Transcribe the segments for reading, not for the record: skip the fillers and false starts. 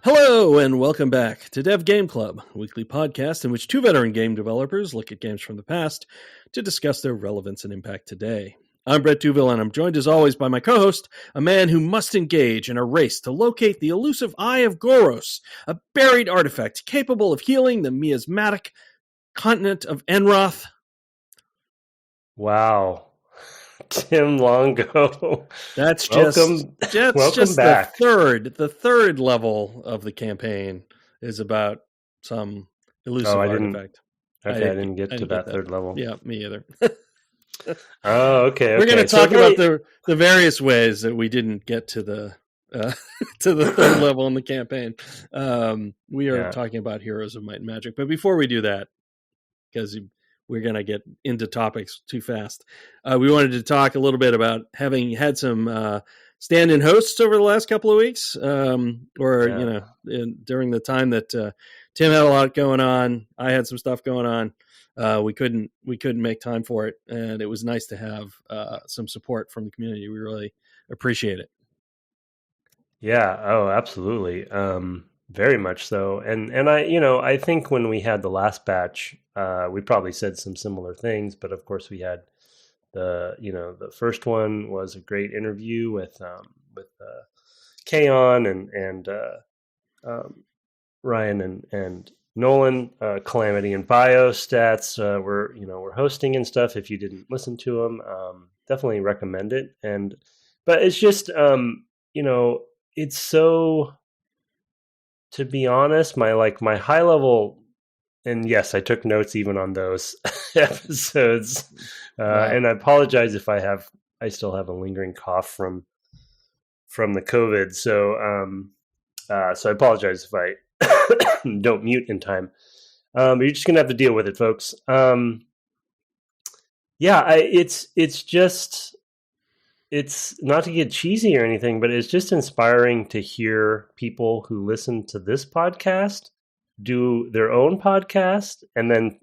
Hello and welcome back to Dev Game Club, a weekly podcast in which two veteran game developers look at games from the past to discuss their relevance and impact today. I'm Brett Duville, and I'm joined as always by my co-host, a man who must engage in a race to locate the elusive Eye of Goros, a buried artifact capable of healing the miasmatic continent of Enroth. Wow. Tim Longo. That's welcome just back. The third level of the campaign is about some elusive artifact. I didn't get to that third level. Yeah, me either. Oh, okay. We're going to talk about the various ways that we didn't get to the third level in the campaign. We are talking about Heroes of Might and Magic, but before we do that, because we're going to get into topics too fast, we wanted to talk a little bit about having had some stand-in hosts over the last couple of weeks, during the time that Tim had a lot going on, I had some stuff going on. We couldn't make time for it, and it was nice to have some support from the community. We really appreciate it. Yeah. Oh, absolutely. Very much so. And I think when we had the last batch, we probably said some similar things, but of course we had the first one was a great interview with Kaon and Ryan and Nolan. Calamity and Biostats we're hosting and stuff. If you didn't listen to them, definitely recommend it. But it's just it's so, to be honest, my high level, and yes, I took notes even on those episodes. Wow. And I apologize if I still have a lingering cough from the COVID. So I apologize if I don't mute in time. But you're just gonna have to deal with it, folks. It's not to get cheesy or anything, but it's just inspiring to hear people who listen to this podcast do their own podcast and then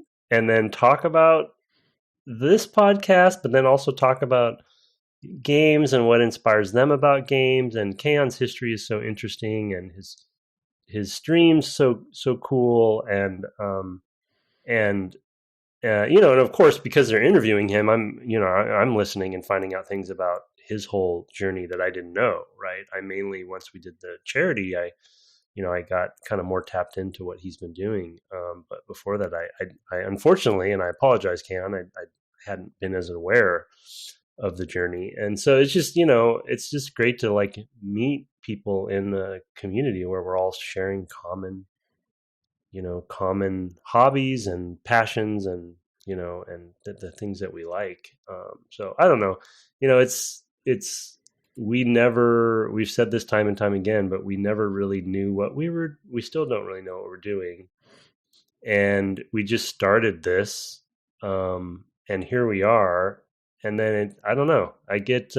talk about this podcast, but then also talk about games and what inspires them about games. And Kaon's history is so interesting, and his streams so cool, and of course, because they're interviewing him, I'm listening and finding out things about his whole journey that I didn't know. Right. I mainly, once we did the charity, I got kind of more tapped into what he's been doing. But before that, I unfortunately, and I apologize, Kaon, I hadn't been as aware of the journey. And so it's just great to meet people in the community where we're all sharing common hobbies and passions and the things that we like. So I don't know, we've said this time and time again, but we never really knew we still don't really know what we're doing. And we just started this, and here we are. And then I don't know, I get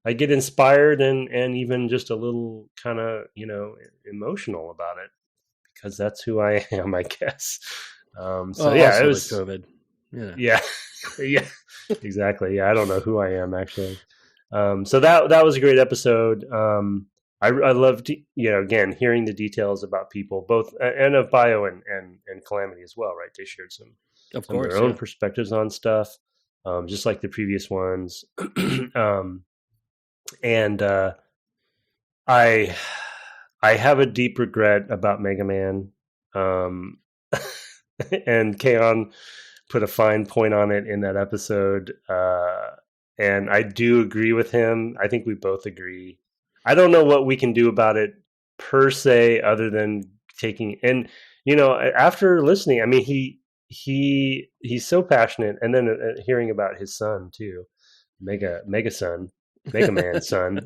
inspired and even just a little kind of, emotional about it, because that's who I am, I guess. It was COVID. Yeah, exactly. Yeah, I don't know who I am actually. So that was a great episode. I loved, again, hearing the details about people, both and of Bio and Calamity as well. Right, they shared some of their own perspectives on stuff, just like the previous ones. And I have a deep regret about Megaman, and Kaon put a fine point on it in that episode. And I do agree with him. I think we both agree. I don't know what we can do about it per se, other than taking, and after listening, I mean, he's so passionate, and then hearing about his son too, Megaman's son,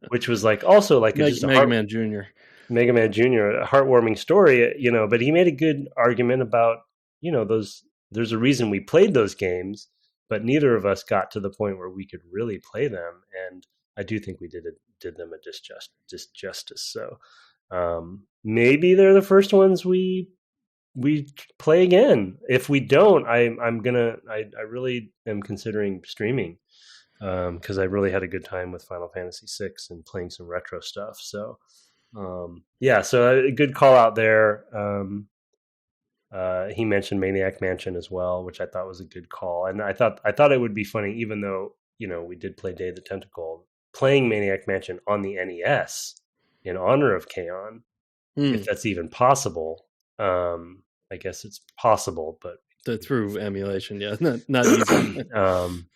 which was also Megaman Jr. Megaman Jr., a heartwarming story, but he made a good argument about, there's a reason we played those games, but neither of us got to the point where we could really play them. And I do think we did them a disjustice. So maybe they're the first ones we play again. If we don't, I really am considering streaming, because I really had a good time with Final Fantasy VI and playing some retro stuff. So Yeah, so a good call out there. He mentioned Maniac Mansion as well, which I thought was a good call, and I thought it would be funny, even though we did play Day of the Tentacle, playing Maniac Mansion on the NES in honor of K-On, if that's even possible. I guess it's possible, but through emulation, yeah, not easy.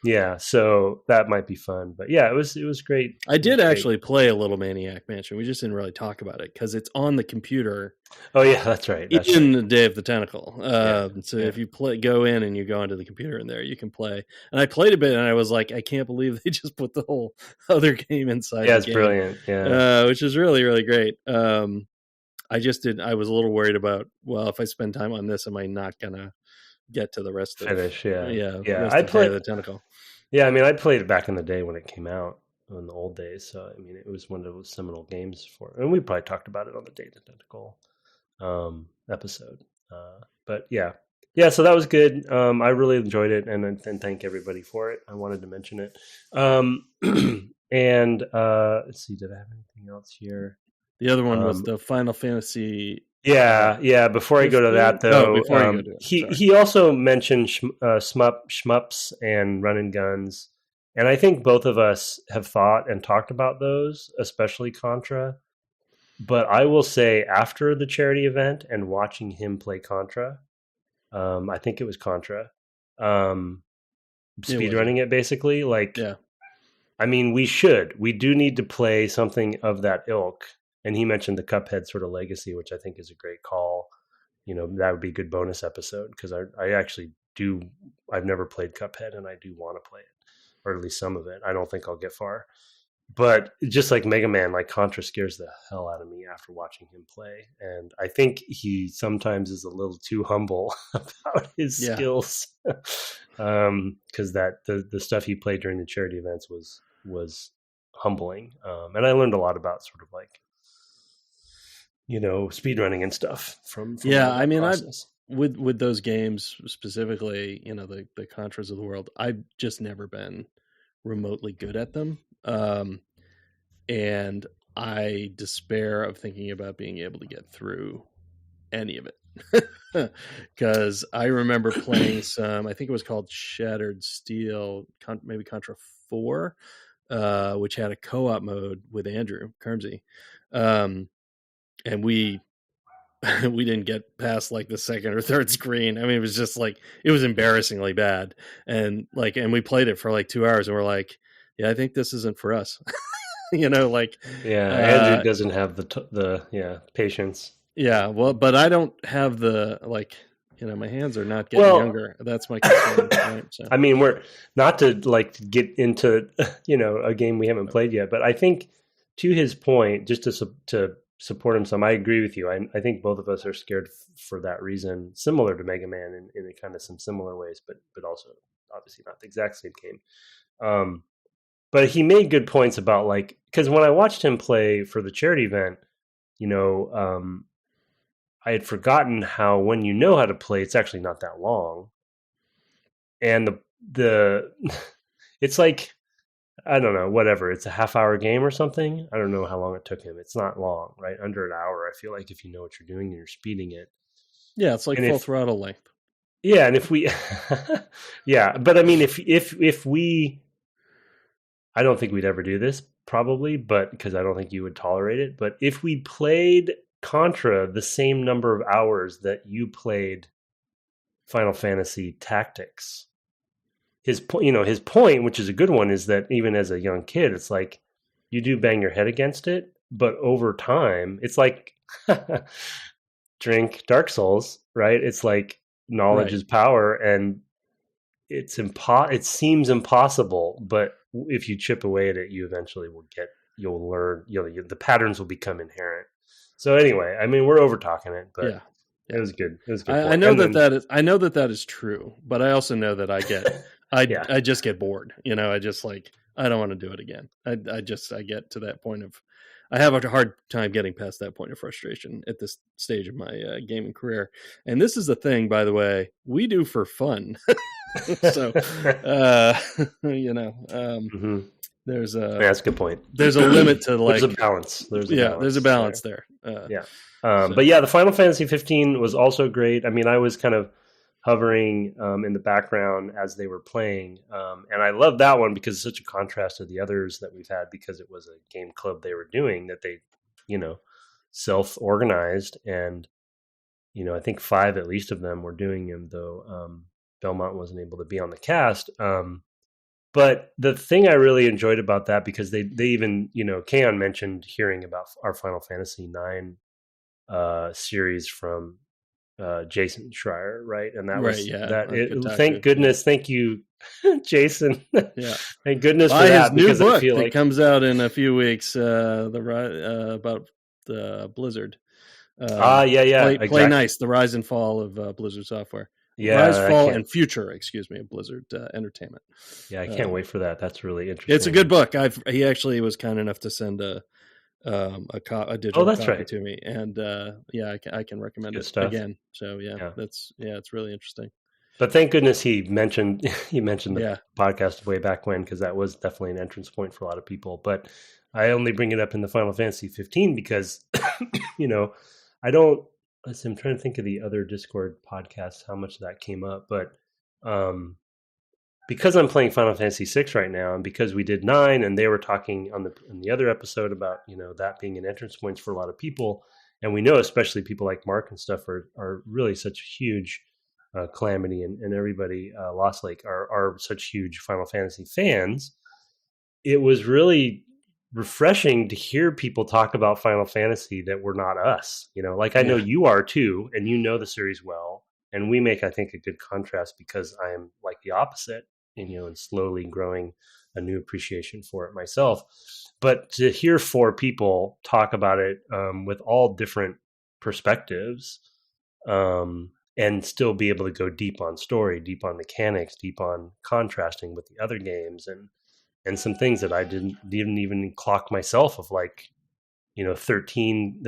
Yeah, so that might be fun, but yeah, it was great. I did actually play a little Maniac Mansion. We just didn't really talk about it because it's on the computer. Oh yeah, that's right. In the Day of the Tentacle. So if you go in and you go into the computer in there, you can play. And I played a bit, and I was like, I can't believe they just put the whole other game inside. Yeah, it's brilliant. Yeah, which is really, really great. I was a little worried about, well, if I spend time on this, am I not gonna get to the rest finish? Yeah. I played the Tentacle. Yeah, I mean, I played it back in the day when it came out in the old days. So I mean, it was one of those seminal games and we probably talked about it on the Day of the Tentacle episode. But yeah. So that was good. I really enjoyed it, and thank everybody for it. I wanted to mention it. And let's see, did I have anything else here? The other one was the Final Fantasy. Yeah. Before I go to that, though, he also mentioned shmups and run and guns, and I think both of us have thought and talked about those, especially Contra. But I will say, after the charity event and watching him play Contra, I think it was Contra, speedrunning it basically. Like, yeah. I mean, we do need to play something of that ilk. And he mentioned the Cuphead sort of legacy, which I think is a great call. That would be a good bonus episode, because I actually do. I've never played Cuphead, and I do want to play it, or at least some of it. I don't think I'll get far. But just like Megaman, like Contra scares the hell out of me after watching him play. And I think he sometimes is a little too humble about his skills. Because the stuff he played during the charity events was humbling. And I learned a lot about sort of like, speedrunning and stuff from I mean, with those games specifically, the Contras of the world, I've just never been remotely good at them. And I despair of thinking about being able to get through any of it. Because I remember playing some, I think it was called Shattered Steel, maybe Contra 4, which had a co-op mode with Andrew Kermsey. And we didn't get past like the second or third screen. I mean, it was just like, it was embarrassingly bad. And we played it for like 2 hours, and we're like, yeah, I think this isn't for us. Andrew doesn't have the patience. Yeah, well, but I don't have the my hands are not getting younger. That's my concern. Right? So. I mean, we're not to get into a game we haven't played yet, but I think, to his point, just to support him some, I agree with you. I think both of us are scared for that reason, similar to Mega Man in a kind of some similar ways, but also obviously not the exact same game. But he made good points about because when I watched him play for the charity event, I had forgotten how when you know how to play, it's actually not that long. And the it's like, I don't know, whatever. It's a half-hour game or something. I don't know how long it took him. It's not long, right? Under an hour, I feel like, if you know what you're doing and you're speeding it. Yeah, it's like full throttle length. Yeah, and if we, yeah, but I mean, if we, I don't think we'd ever do this probably, but because I don't think you would tolerate it. But if we played Contra the same number of hours that you played Final Fantasy Tactics, his point, which is a good one, is that even as a young kid, it's like you do bang your head against it, but over time, it's like drink Dark Souls, right? It's like knowledge is power, and it seems impossible, but if you chip away at it, you eventually you'll learn, the patterns will become inherent. So anyway, I mean, we're over talking it, but it was good. It was good. I know that is true, but I also know that I just get bored. I just I don't want to do it again. I get to that point of, I have a hard time getting past that point of frustration at this stage of my gaming career. And this is the thing, by the way, we do for fun. So, There's a that's a good point. There's a limit to like there's a balance. There's a balance there. But yeah, the Final Fantasy 15 was also great. I mean, I was kind of hovering in the background as they were playing, and I love that one because it's such a contrast to the others that we've had, because it was a game club they were doing that they, self-organized, and I think 5 at least of them were doing them, though Belmont wasn't able to be on the cast. But the thing I really enjoyed about that, because they even, Kaon mentioned hearing about our Final Fantasy 9 series from Jason Schreier, right? And that was thank goodness, thank you, Jason. Yeah, thank goodness for that, his new book that comes out in a few weeks. About the Blizzard. Exactly. Play Nice: The Rise and Fall of Blizzard Software. Yeah, Rise, Fall, and Future, of Blizzard Entertainment. Yeah, I can't wait for that. That's really interesting. It's a good book. He actually was kind enough to send a digital copy to me, and I can recommend it again. So it's really interesting. But thank goodness he mentioned the podcast way back when, because that was definitely an entrance point for a lot of people. But I only bring it up in the Final Fantasy 15 because I'm trying to think of the other Discord podcasts, how much that came up, but because I'm playing Final Fantasy 6 right now, and because we did 9, and they were talking on the other episode about that being an entrance point for a lot of people, and we know especially people like Mark and stuff are really such a huge Calamity and everybody Lost Lake are such huge Final Fantasy fans. It was really refreshing to hear people talk about Final Fantasy that were not us. I know you are too, and the series well, and we make, I think, a good contrast, because I am like the opposite, and slowly growing a new appreciation for it myself. But to hear 4 people talk about it with all different perspectives, and still be able to go deep on story, deep on mechanics, deep on contrasting with the other games, and some things that I didn't even clock myself of, like, 13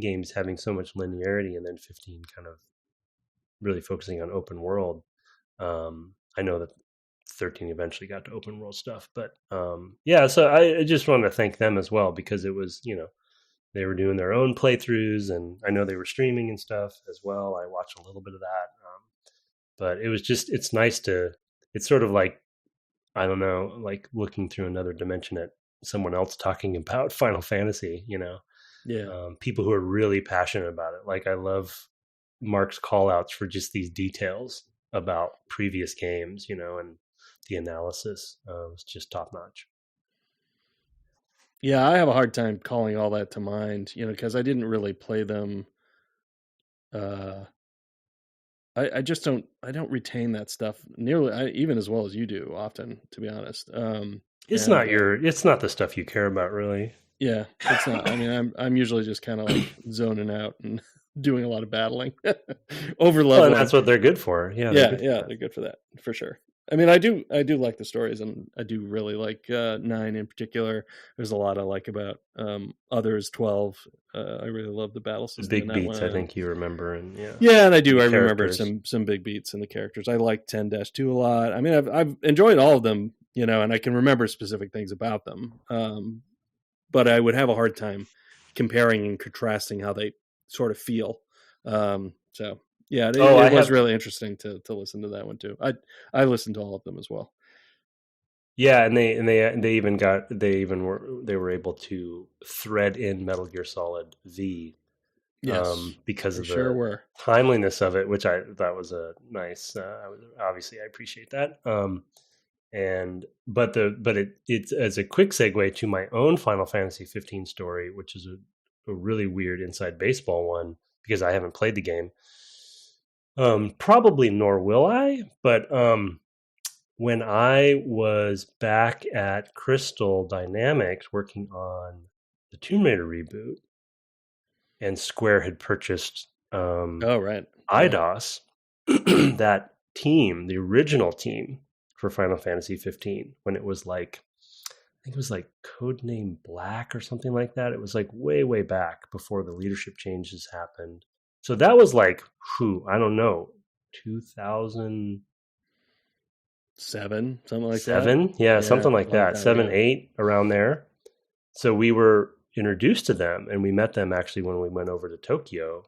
games having so much linearity, and then 15 kind of really focusing on open world. I know that 13 eventually got to open world stuff, but so I just wanted to thank them as well, because it was, they were doing their own playthroughs, and I know they were streaming and stuff as well. I watched a little bit of that, but it was just, it's nice it's sort of like, I don't know, like looking through another dimension at someone else talking about Final Fantasy, people who are really passionate about it. Like, I love Mark's call outs for just these details about previous games, and the analysis was just top notch. Yeah, I have a hard time calling all that to mind, because I didn't really play them. I just don't retain that stuff nearly even as well as you do often, to be honest. It's not the stuff you care about, really. Yeah, it's not. I mean, I'm usually just kind of like zoning out and doing a lot of battling, over leveling. Well, and that's what they're good for. Yeah, they're good for that, for sure. I mean, I do like the stories, and I do really like 9 in particular. There's a lot I like about Others 12. I really love the battle system. The big beats, I think you remember, and and I do. I remember some big beats in the characters. I like 10-2 a lot. I mean, I've enjoyed all of them, and I can remember specific things about them. But I would have a hard time comparing and contrasting how they sort of feel. So. Yeah, it was really interesting to listen to that one too. I listened to all of them as well. Yeah, and they were able to thread in Metal Gear Solid V, because of the timeliness of it, which I thought was a nice. Obviously, I appreciate that. It's as a quick segue to my own Final Fantasy 15 story, which is a really weird inside baseball one, because I haven't played the game. Probably nor will I, but when I was back at Crystal Dynamics working on the Tomb Raider reboot, and Square had purchased IDOS, that team, the original team for Final Fantasy 15, when it was like, I think it was like Codename Black or something like that. It was like way back before the leadership changes happened. So that was like, I don't know, 2000, 7, something like 7, that. yeah, something like long that, time 7, ago. 8, around there. So we were introduced to them, and we met them actually when we went over to Tokyo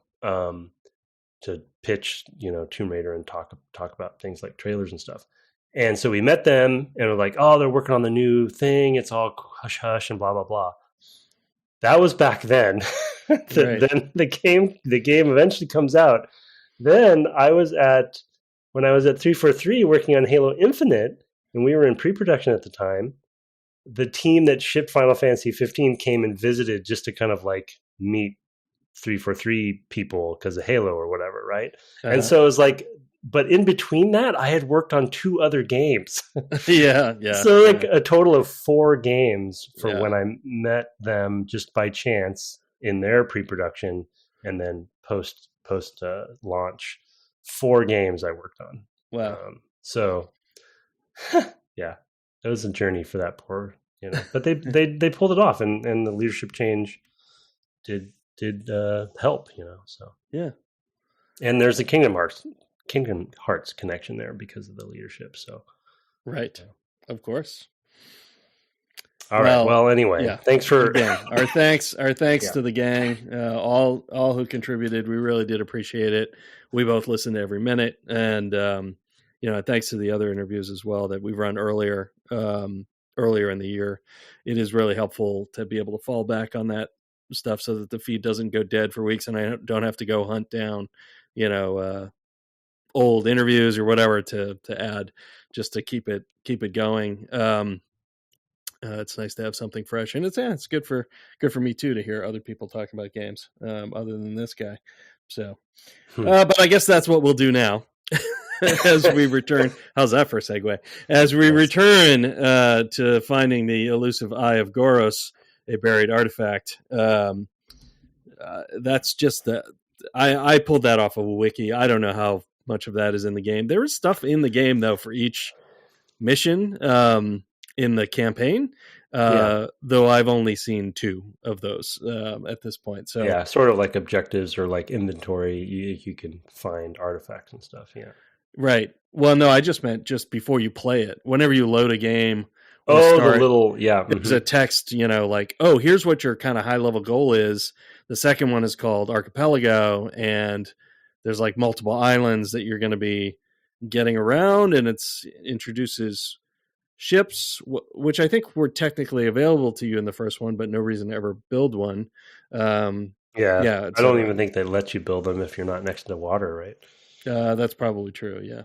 to pitch, Tomb Raider and talk about things like trailers and stuff. And so we met them, and we're like, oh, they're working on the new thing. It's all hush hush and blah blah blah. That was back then. Right. Then the game eventually comes out. Then when I was at 343 working on Halo Infinite, and we were in pre-production at the time. The team that shipped Final Fantasy 15 came and visited just to kind of like meet 343 people because of Halo or whatever, right? And so it was like, but in between that, I had worked on 2 other games. yeah. So like a total of 4 games for when I met them just by chance in their pre-production, and then post launch, 4 games I worked on. Wow. So yeah, it was a journey for that poor, but they pulled it off, and the leadership change did help, so yeah. And there's a Kingdom Hearts connection there because of the leadership. So right, of course. All right. Well, anyway, thanks for again, our thanks to the gang, all who contributed. We really did appreciate it. We both listened to every minute, and thanks to the other interviews as well that we run earlier in the year. It is really helpful to be able to fall back on that stuff so that the feed doesn't go dead for weeks, and I don't have to go hunt down, old interviews or whatever to add just to keep it going. It's nice to have something fresh, and it's good for me too to hear other people talking about games other than this guy. So, but I guess that's what we'll do now. As we return, how's that for a segue? As we return to finding the elusive Eye of Goros, a buried artifact. That's just I pulled that off of a wiki. I don't know how much of that is in the game. There is stuff in the game though for each mission in the campaign. Though I've only seen 2 of those at this point. So yeah, sort of like objectives or like inventory. You can find artifacts and stuff. Yeah. Right. Well, no, I just meant just before you play it. Whenever you load a game, the little there's a text, like, oh, here's what your kind of high level goal is. The second one is called Archipelago, and there's like multiple islands that you're going to be getting around, and introduces ships, which I think were technically available to you in the first one, but no reason to ever build one. I don't even think they let you build them if you're not next to the water, right? That's probably true. Yeah.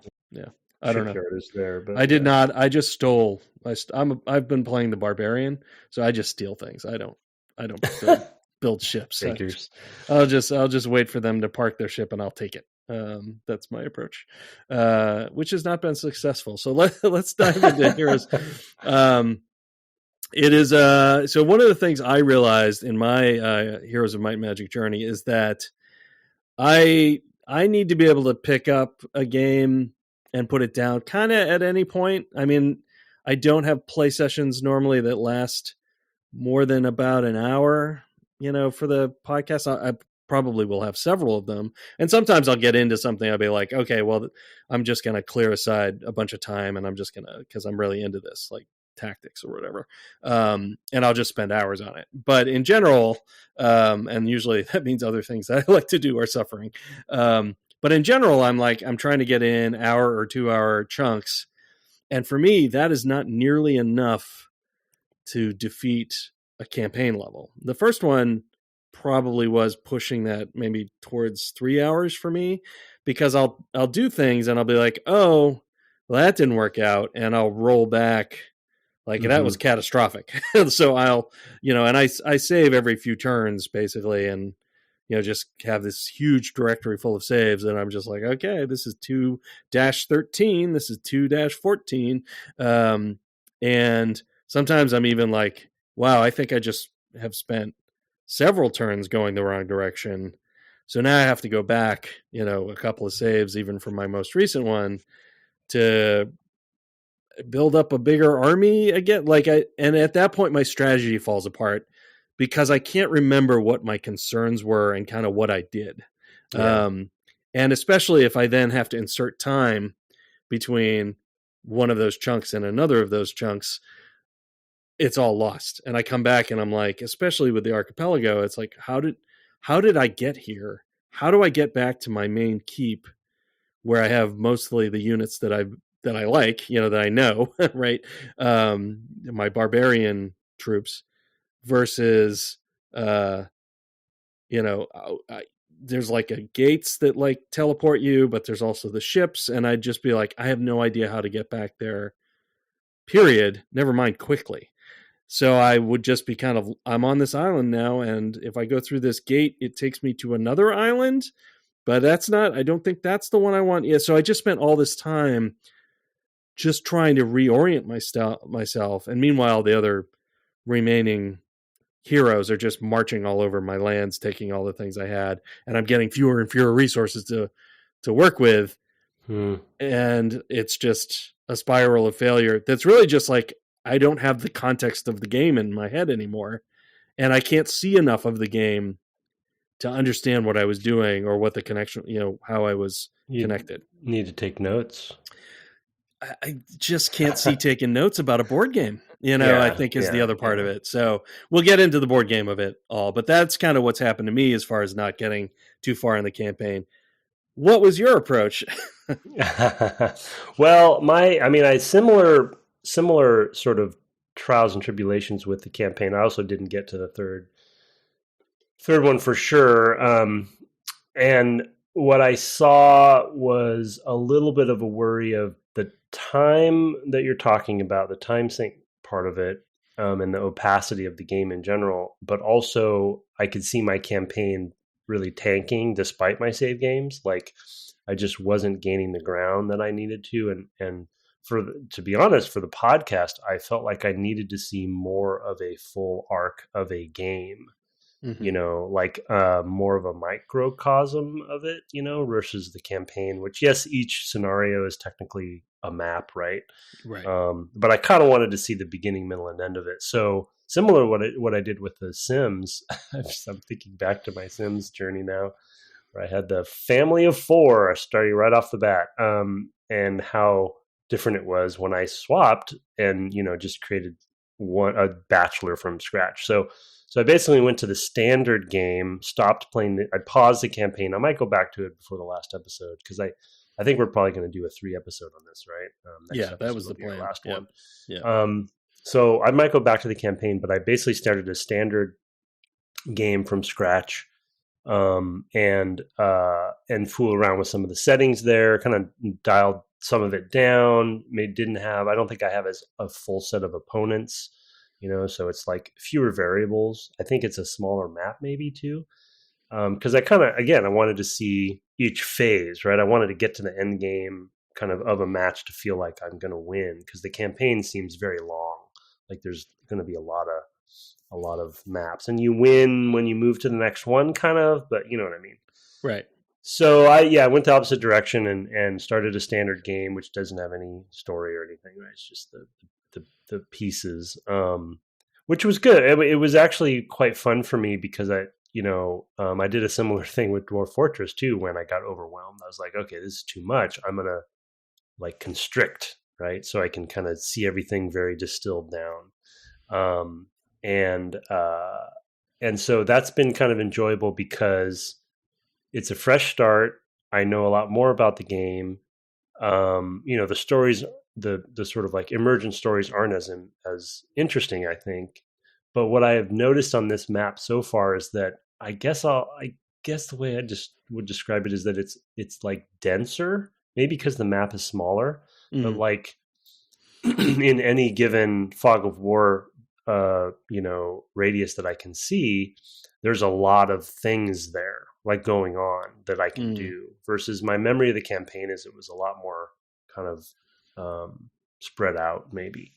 I don't know. Is there, but I did not. I just stole. I've been playing the barbarian, so I just steal things. I don't build ships. I'll just wait for them to park their ship and I'll take it. That's my approach, which has not been successful. So let's dive into Heroes. It is so one of the things I realized in my Heroes of Might and Magic journey is that I need to be able to pick up a game and put it down kind of at any point. I mean, I don't have play sessions normally that last more than about an hour, for the podcast. I probably will have several of them. And sometimes I'll get into something. I'll be like, okay, well, I'm just going to clear aside a bunch of time and I'm just going to, because I'm really into this, like tactics or whatever. And I'll just spend hours on it. But in general, and usually that means other things that I like to do are suffering. But in general, I'm trying to get in hour or 2 hour chunks. And for me, that is not nearly enough to defeat a campaign level. The first one probably was pushing that maybe towards 3 hours for me, because I'll do things and I'll be like, oh, well, that didn't work out. And I'll roll back like that was catastrophic. So I'll, and I save every few turns basically. And, just have this huge directory full of saves. And I'm just like, okay, this is 2-13. This is 2-14. And sometimes I'm even like, wow, I think I just have spent several turns going the wrong direction. So now I have to go back, a couple of saves, even from my most recent one, to build up a bigger army again. And at that point, my strategy falls apart because I can't remember what my concerns were and kind of what I did. Yeah. And especially if I then have to insert time between one of those chunks and another of those chunks, it's all lost. And I come back and I'm like, especially with the archipelago, it's like, how did I get here? How do I get back to my main keep where I have mostly the units that I like, that I know, right? My barbarian troops versus, there's like a gates that like teleport you, but there's also the ships. And I'd just be like, I have no idea how to get back there, period. Never mind quickly. So I would just be kind of, I'm on this island now. And if I go through this gate, it takes me to another island, but I don't think that's the one I want. Yeah. So I just spent all this time just trying to reorient myself. And meanwhile, the other remaining heroes are just marching all over my lands, taking all the things I had, and I'm getting fewer and fewer resources to work with. And it's just a spiral of failure. That's really just like, I don't have the context of the game in my head anymore. And I can't see enough of the game to understand what I was doing or what the connection, how I was connected. Need to take notes. I just can't see taking notes about a board game, I think is the other part of it. So we'll get into the board game of it all, but that's kind of what's happened to me as far as not getting too far in the campaign. What was your approach? Well, I similar sort of trials and tribulations with the campaign. I also didn't get to the third one for sure. And what I saw was a little bit of a worry of the time that you're talking about, the time sink part of it, and the opacity of the game in general. But also I could see my campaign really tanking despite my save games. Like I just wasn't gaining the ground that I needed to. And to be honest, for the podcast, I felt like I needed to see more of a full arc of a game. Like more of a microcosm of it, versus the campaign, which yes, each scenario is technically a map, right? Right. But I kind of wanted to see the beginning, middle, and end of it. So similar to what I did with the Sims. I'm thinking back to my Sims journey now, where I had the family of 4 starting right off the bat, and how different it was when I swapped and just created a bachelor from scratch. So I basically went to the standard game, stopped playing. I paused the campaign. I might go back to it before the last episode because I think we're probably going to do a 3 episode on this, right? That was the plan. Last one. Yeah. So I might go back to the campaign, but I basically started a standard game from scratch, and fool around with some of the settings there. Kind of dialed some of it down. I don't think I have a full set of opponents. So it's like fewer variables. I think it's a smaller map maybe too. Because I wanted to see each phase, right? I wanted to get to the end game kind of a match to feel like I'm going to win, because the campaign seems very long. Like there's going to be a lot of maps, and you win when you move to the next one, kind of, but you know what I mean? Right. So I went the opposite direction and started a standard game, which doesn't have any story or anything, right? It's just the pieces, which was good. It was actually quite fun for me because I did a similar thing with Dwarf Fortress too. When I got overwhelmed, I was like, okay, this is too much. I'm going to like constrict, right? So I can kind of see everything very distilled down. And so that's been kind of enjoyable because it's a fresh start. I know a lot more about the game. The stories, the sort of like emergent stories aren't as interesting, I think. But what I have noticed on this map so far is that I guess the way I just would describe it is that it's like denser, maybe because the map is smaller, but like in any given fog of war, radius that I can see, there's a lot of things there like going on that I can do, versus my memory of the campaign is it was a lot more kind of spread out, maybe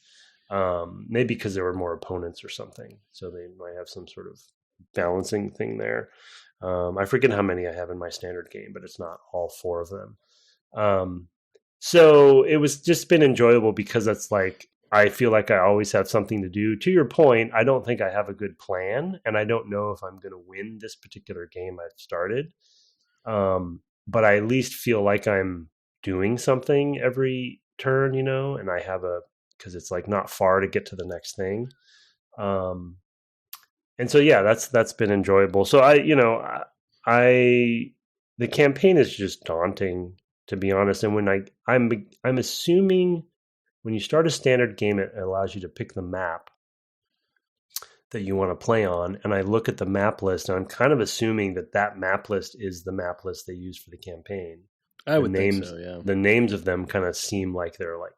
because there were more opponents or something, so they might have some sort of balancing thing there. I forget how many I have in my standard game, but it's not all 4 of them. So it was just been enjoyable because it's like I feel like I always have something to do. To your point, I don't think I have a good plan, and I don't know if I'm going to win this particular game I've started. But I at least feel like I'm doing something every turn, and I have because it's like not far to get to the next thing. And so, yeah, that's been enjoyable. So the campaign is just daunting, to be honest. And when I'm assuming when you start a standard game, it allows you to pick the map that you want to play on. And I look at the map list, and I'm kind of assuming that map list is the map list they use for the campaign. I would think so, yeah. The names of them kind of seem like they're like,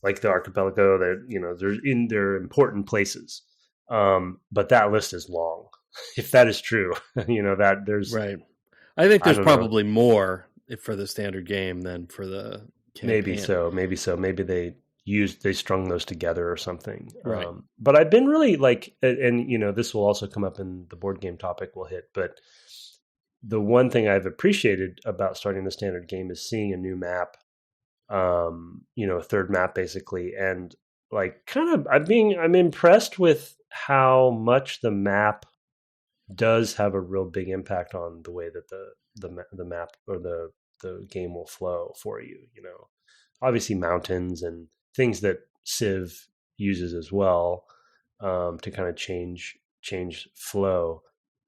like the archipelago, that, they're important places. But that list is long. If that is true, that there's right. I think there's probably more for the standard game than for the campaign. Maybe so. Maybe they strung those together or something. Right. But I've been really like, and this will also come up in the board game topic we'll hit, but the one thing I've appreciated about starting the standard game is seeing a new map, a third map basically. And like I'm impressed with how much the map does have a real big impact on the way that the map or the game will flow for you. Obviously mountains and things that Civ uses as well, to kind of change flow.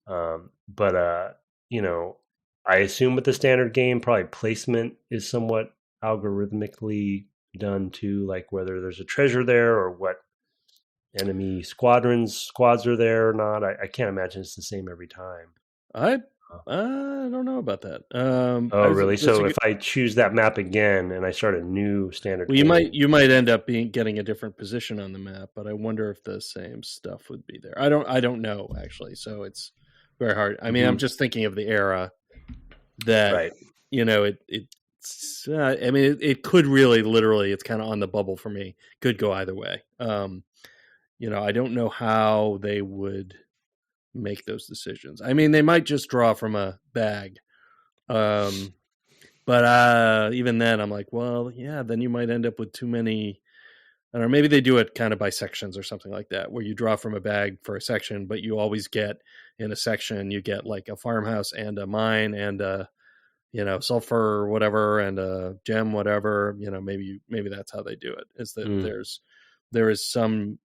But I assume with the standard game, probably placement is somewhat algorithmically done too, like whether there's a treasure there or what enemy squads are there or not. I can't imagine it's the same every time. I don't know about that. Really? So if I choose that map again and I start a new standard game, you might end up getting a different position on the map, but I wonder if the same stuff would be there. I don't know actually, so it's very hard. I mean, I'm just thinking of the era that right. It could really literally, it's kind of on the bubble for me. Could go either way. I don't know how they would make those decisions. I mean, they might just draw from a bag. But even then I'm like, well, yeah, then you might end up with too many. I don't know, maybe they do it kind of by sections or something like that, where you draw from a bag for a section, but you always get in a section, you get like a farmhouse and a mine and a, sulfur or whatever and a gem, whatever, maybe that's how they do it, is that there is some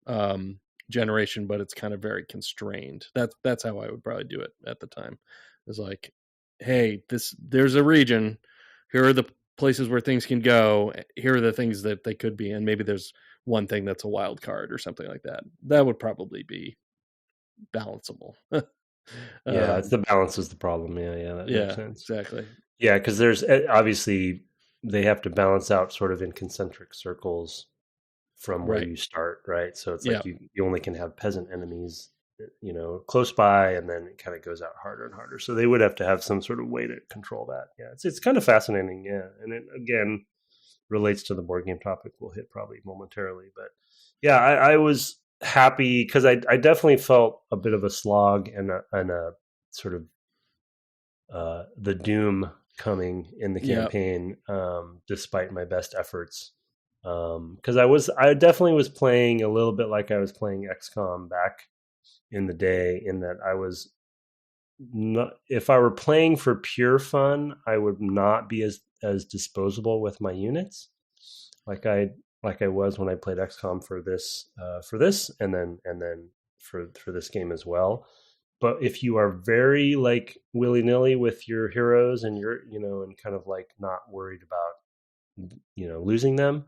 generation, but it's kind of very constrained. That's how I would probably do it at the time. It's like, hey, there's a region. Here are the places where things can go. Here are the things that they could be, and maybe there's one thing that's a wild card or something like that. That would probably be balanceable. It's the balance is the problem. That makes sense. Exactly. Yeah, because there's obviously they have to balance out sort of in concentric circles from where you start, right? So it's like you only can have peasant enemies, close by, and then it kind of goes out harder and harder. So they would have to have some sort of way to control that. Yeah, it's kind of fascinating. Yeah, and it again relates to the board game topic we'll hit probably momentarily. But yeah, I was happy because I definitely felt a bit of a slog and a sort of the doom coming in the campaign, despite my best efforts. Because I definitely was playing a little bit like I was playing XCOM back in the day, in that I was not, if I were playing for pure fun, I would not be as disposable with my units like I was when I played XCOM for this and then for this game as well. But if you are very like willy-nilly with your heroes and you're and kind of like not worried about losing them,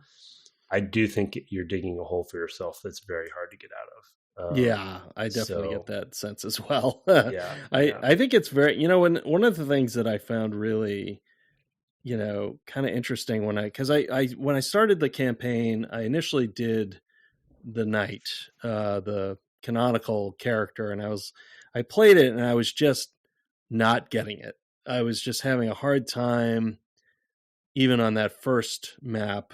I do think you're digging a hole for yourself that's very hard to get out of. I definitely get that sense as well. I think it's very, one of the things that I found really, kind of interesting when I started the campaign, I initially did the knight, the canonical character, and I played it and I was just not getting it. I was just having a hard time, even on that first map,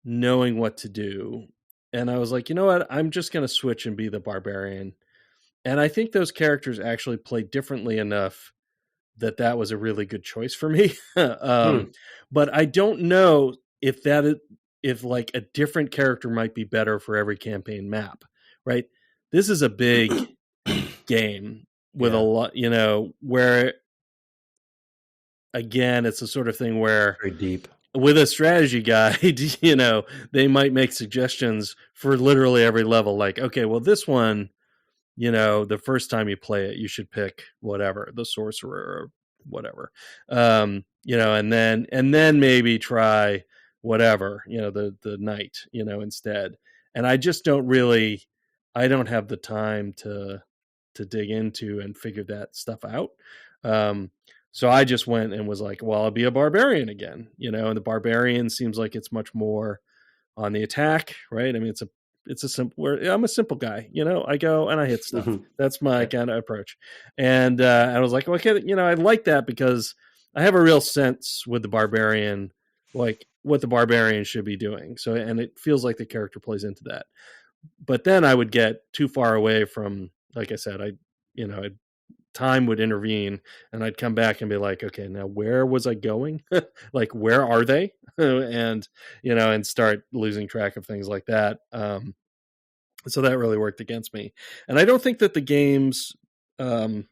knowing what to do. And I was like, you know what? I'm just going to switch and be the barbarian. And I think those characters actually play differently enough that was a really good choice for me. But I don't know if like a different character might be better for every campaign map, right? This is a big game with a lot, where again, it's the sort of thing where very deep. with a strategy guide, they might make suggestions for literally every level. Like, okay, well, this one, the first time you play it, you should pick whatever, the sorcerer or whatever, and then maybe try whatever, the knight, instead. And I just I don't have the time to dig into and figure that stuff out. So I just went and was like, well, I'll be a barbarian again, and the barbarian seems like it's much more on the attack, right? I mean, it's a simple, I'm a simple guy, I go and I hit stuff. That's my kind of approach. And I was like, okay, I like that because I have a real sense with the barbarian, like what the barbarian should be doing. So, and it feels like the character plays into that. But then I would get too far away from, like I said, time would intervene and I'd come back and be like, okay, now where was I going? Like, where are they? And, and start losing track of things like that. So that really worked against me. And I don't think that the game's, I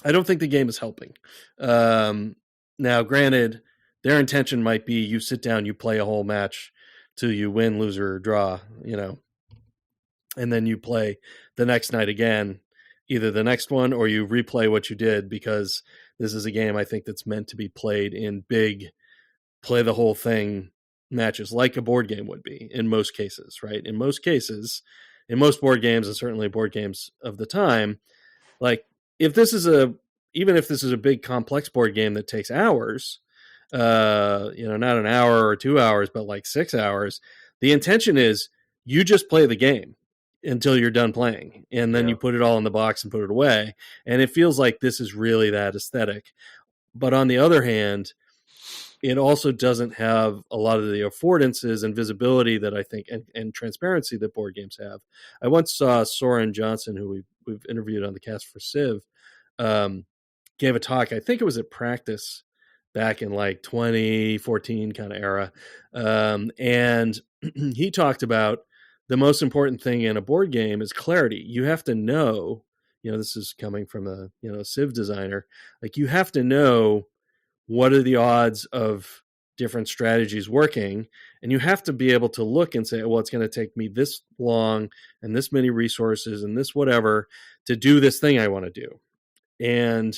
don't think the game is helping. Now, granted, their intention might be you sit down, you play a whole match till you win, lose, or draw, and then you play the next night again, either the next one or you replay what you did, because this is a game I think that's meant to be played in big, play the whole thing matches, like a board game would be in most cases, right? In most cases, in most board games, and certainly board games of the time, like even if this is a big complex board game that takes hours, not an hour or 2 hours, but like 6 hours, the intention is you just play the game until you're done playing, and then you put it all in the box and put it away. And it feels like this is really that aesthetic. But on the other hand, it also doesn't have a lot of the affordances and visibility that I think, and transparency that board games have. I once saw Soren Johnson, who we've interviewed on the cast for Civ, gave a talk. I think it was at Practice back in like 2014 kind of era. And he talked about the most important thing in a board game is clarity. You have to know, this is coming from a Civ designer, like you have to know what are the odds of different strategies working, and you have to be able to look and say, well, it's going to take me this long and this many resources and this whatever to do this thing I want to do. And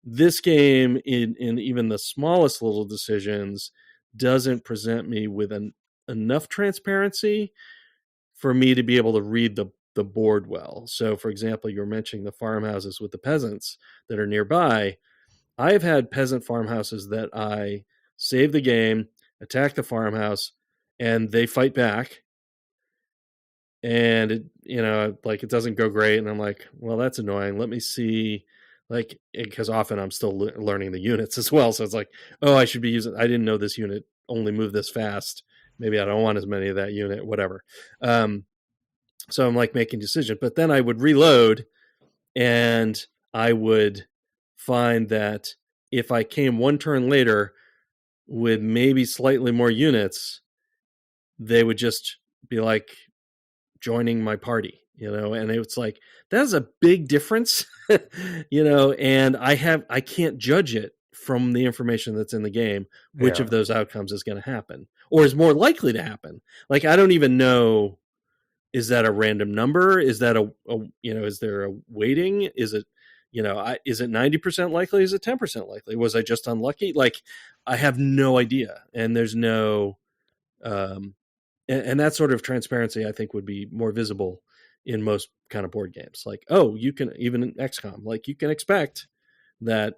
this game, in even the smallest little decisions, doesn't present me with enough transparency for me to be able to read the board well. So, for example, you're mentioning the farmhouses with the peasants that are nearby. I have had peasant farmhouses that I save the game, attack the farmhouse, and they fight back. And it doesn't go great. And I'm like, well, that's annoying. Let me see, because often I'm still learning the units as well. So it's like, oh, I didn't know this unit only moved this fast. Maybe I don't want as many of that unit, whatever. So I'm like making decisions, but then I would reload and I would find that if I came one turn later with maybe slightly more units, they would just be like joining my party, and it's like, that's a big difference, and I can't judge it from the information that's in the game, which of those outcomes is going to happen or is more likely to happen. Like, I don't even know, is that a random number? Is that is there a weighting? Is it, is it 90% likely? Is it 10% likely? Was I just unlucky? Like, I have no idea. And there's no, and that sort of transparency, I think, would be more visible in most kind of board games. Like, oh, you can, even in XCOM, like you can expect that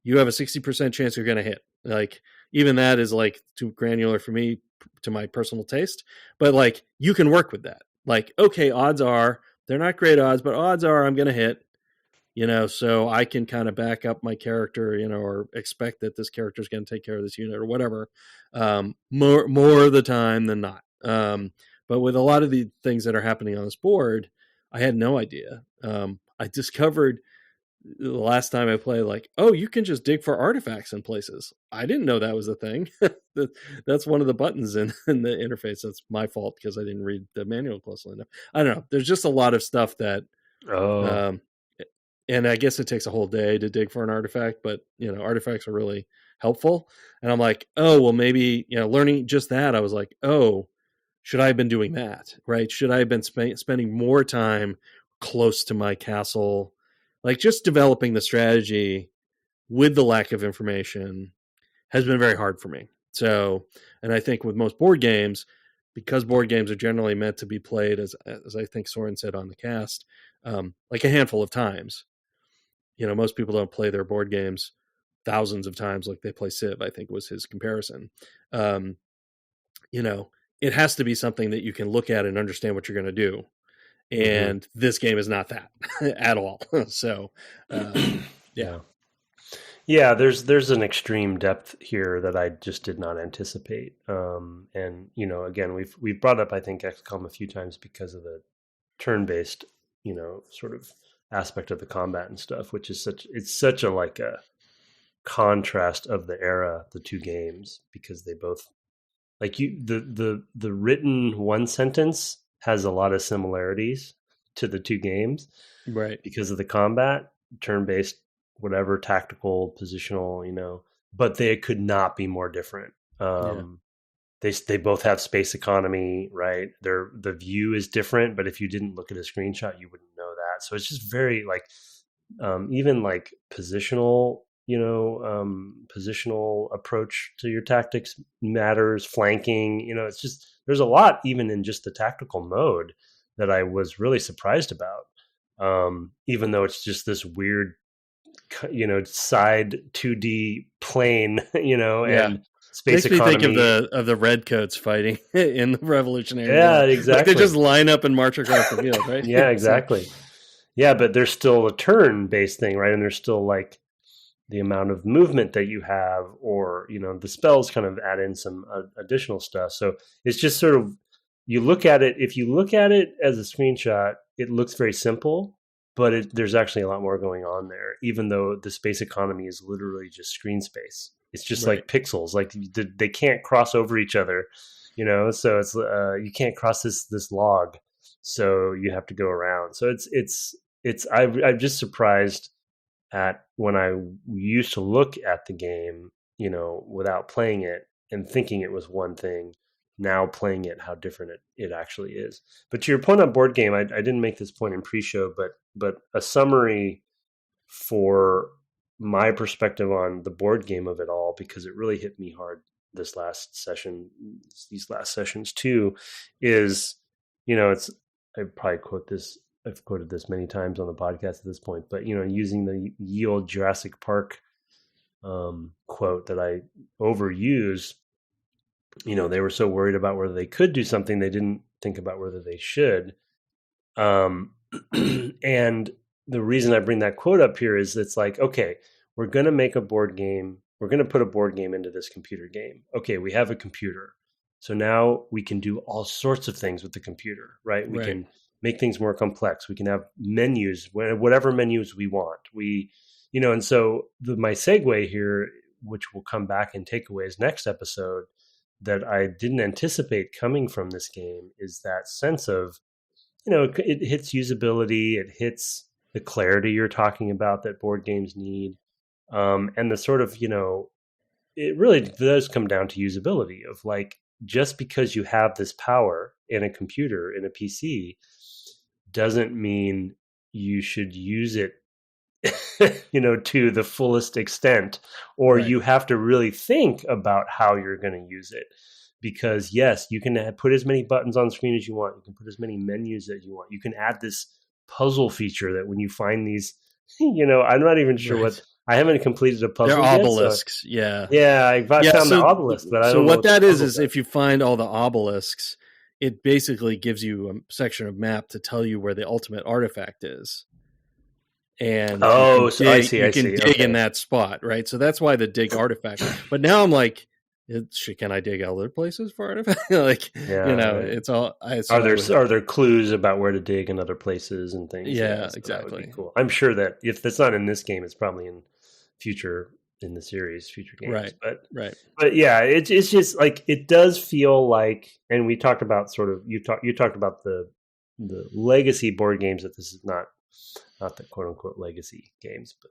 you have a 60% chance you're going to hit. Like, even that is like too granular for me, to my personal taste, but like you can work with that. Like, okay, odds are, they're not great odds, but odds are I'm going to hit, so I can kind of back up my character, or expect that this character is going to take care of this unit or whatever, more of the time than not. But with a lot of the things that are happening on this board, I had no idea. I discovered the last time I played, like, oh, you can just dig for artifacts in places. I didn't know that was a thing. That's one of the buttons in the interface. That's my fault because I didn't read the manual closely enough. I don't know. There's just a lot of stuff that, and I guess it takes a whole day to dig for an artifact, but artifacts are really helpful. And I'm like, oh, well, maybe, learning just that, I was like, oh, should I have been doing that? Right? Should I have been spending more time close to my castle? Like, just developing the strategy with the lack of information has been very hard for me. So, and I think with most board games, because board games are generally meant to be played, as I think Soren said on the cast, like a handful of times. Most people don't play their board games thousands of times like they play Civ, I think was his comparison. It has to be something that you can look at and understand what you're going to do. And this game is not that at all. So, yeah. Yeah, there's an extreme depth here that I just did not anticipate. And again, we've brought up, I think, XCOM a few times because of the turn-based, sort of aspect of the combat and stuff, which is such a like a contrast of the era, the two games, because they both like the written one sentence has a lot of similarities to the two games, right? Because of the combat, turn-based, whatever, tactical, positional, but they could not be more different. They both have space economy, right? The view is different, but if you didn't look at a screenshot, you wouldn't know that. So it's just very like, even like positional, positional approach to your tactics matters. Flanking, it's just, there's a lot even in just the tactical mode that I was really surprised about. Even though it's just this weird, side 2D plane, and space makes me economy. Think of the redcoats fighting in the Revolutionary War. Yeah, exactly. Like they just line up and march across the field, right? Yeah, exactly. Yeah, but there's still a turn-based thing, right? And there's still like the amount of movement that you have, or the spells kind of add in some additional stuff. So it's just sort of, you look at it. If you look at it as a screenshot, it looks very simple. But there's actually a lot more going on there, even though the space economy is literally just screen space. It's just like pixels, like they can't cross over each other, so it's you can't cross this log, so you have to go around. So I'm just surprised at when I used to look at the game, without playing it and thinking it was one thing. Now playing it, how different it actually is. But to your point on board game, I didn't make this point in pre-show, but a summary for my perspective on the board game of it all, because it really hit me hard these last sessions too, is, it's, I probably I've quoted this many times on the podcast at this point, but using the ye old Jurassic Park quote that I overuse. They were so worried about whether they could do something, they didn't think about whether they should. And the reason I bring that quote up here is it's like, okay, we're going to make a board game. We're going to put a board game into this computer game. Okay, we have a computer. So now we can do all sorts of things with the computer, right? We can make things more complex. We can have menus, whatever menus we want. And so my segue here, which will come back in takeaways next episode, that I didn't anticipate coming from this game, is that sense of, it hits usability, it hits the clarity you're talking about that board games need. And the sort of, it really does come down to usability of like, just because you have this power in a computer, in a PC, doesn't mean you should use it to the fullest extent, or you have to really think about how you're going to use it. Because yes, you can put as many buttons on screen as you want. You can put as many menus as you want. You can add this puzzle feature that when you find these, I'm not even sure what, I haven't completed a puzzle yet. They're So, obelisks, I found the obelisk, but I don't know what that is if you find all the obelisks, it basically gives you a section of map to tell you where the ultimate artifact is. And I see. You can dig in that spot, right? So that's why the dig artifact. But now I'm like, can I dig other places for artifacts? It's all. Are there clues about where to dig in other places and things? Yeah, exactly. That would be cool. I'm sure that if it's not in this game, it's probably in the series, future games. Right. But yeah, it's just like, it does feel like, and we talked about sort of, you talked about the legacy board games that this is not not the quote unquote legacy games, but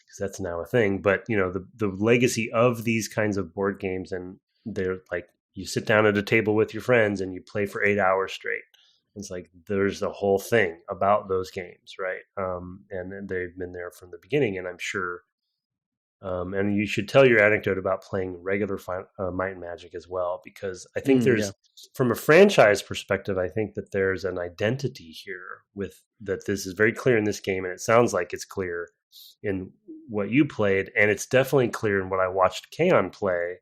because that's now a thing. But the legacy of these kinds of board games, and they're like you sit down at a table with your friends and you play for 8 hours straight. It's like there's a whole thing about those games, right? And they've been there from the beginning, and I'm sure. And you should tell your anecdote about playing regular Might and Magic as well, because I think from a franchise perspective, I think that there's an identity here with that. This is very clear in this game, and it sounds like it's clear in what you played, and it's definitely clear in what I watched Kaon play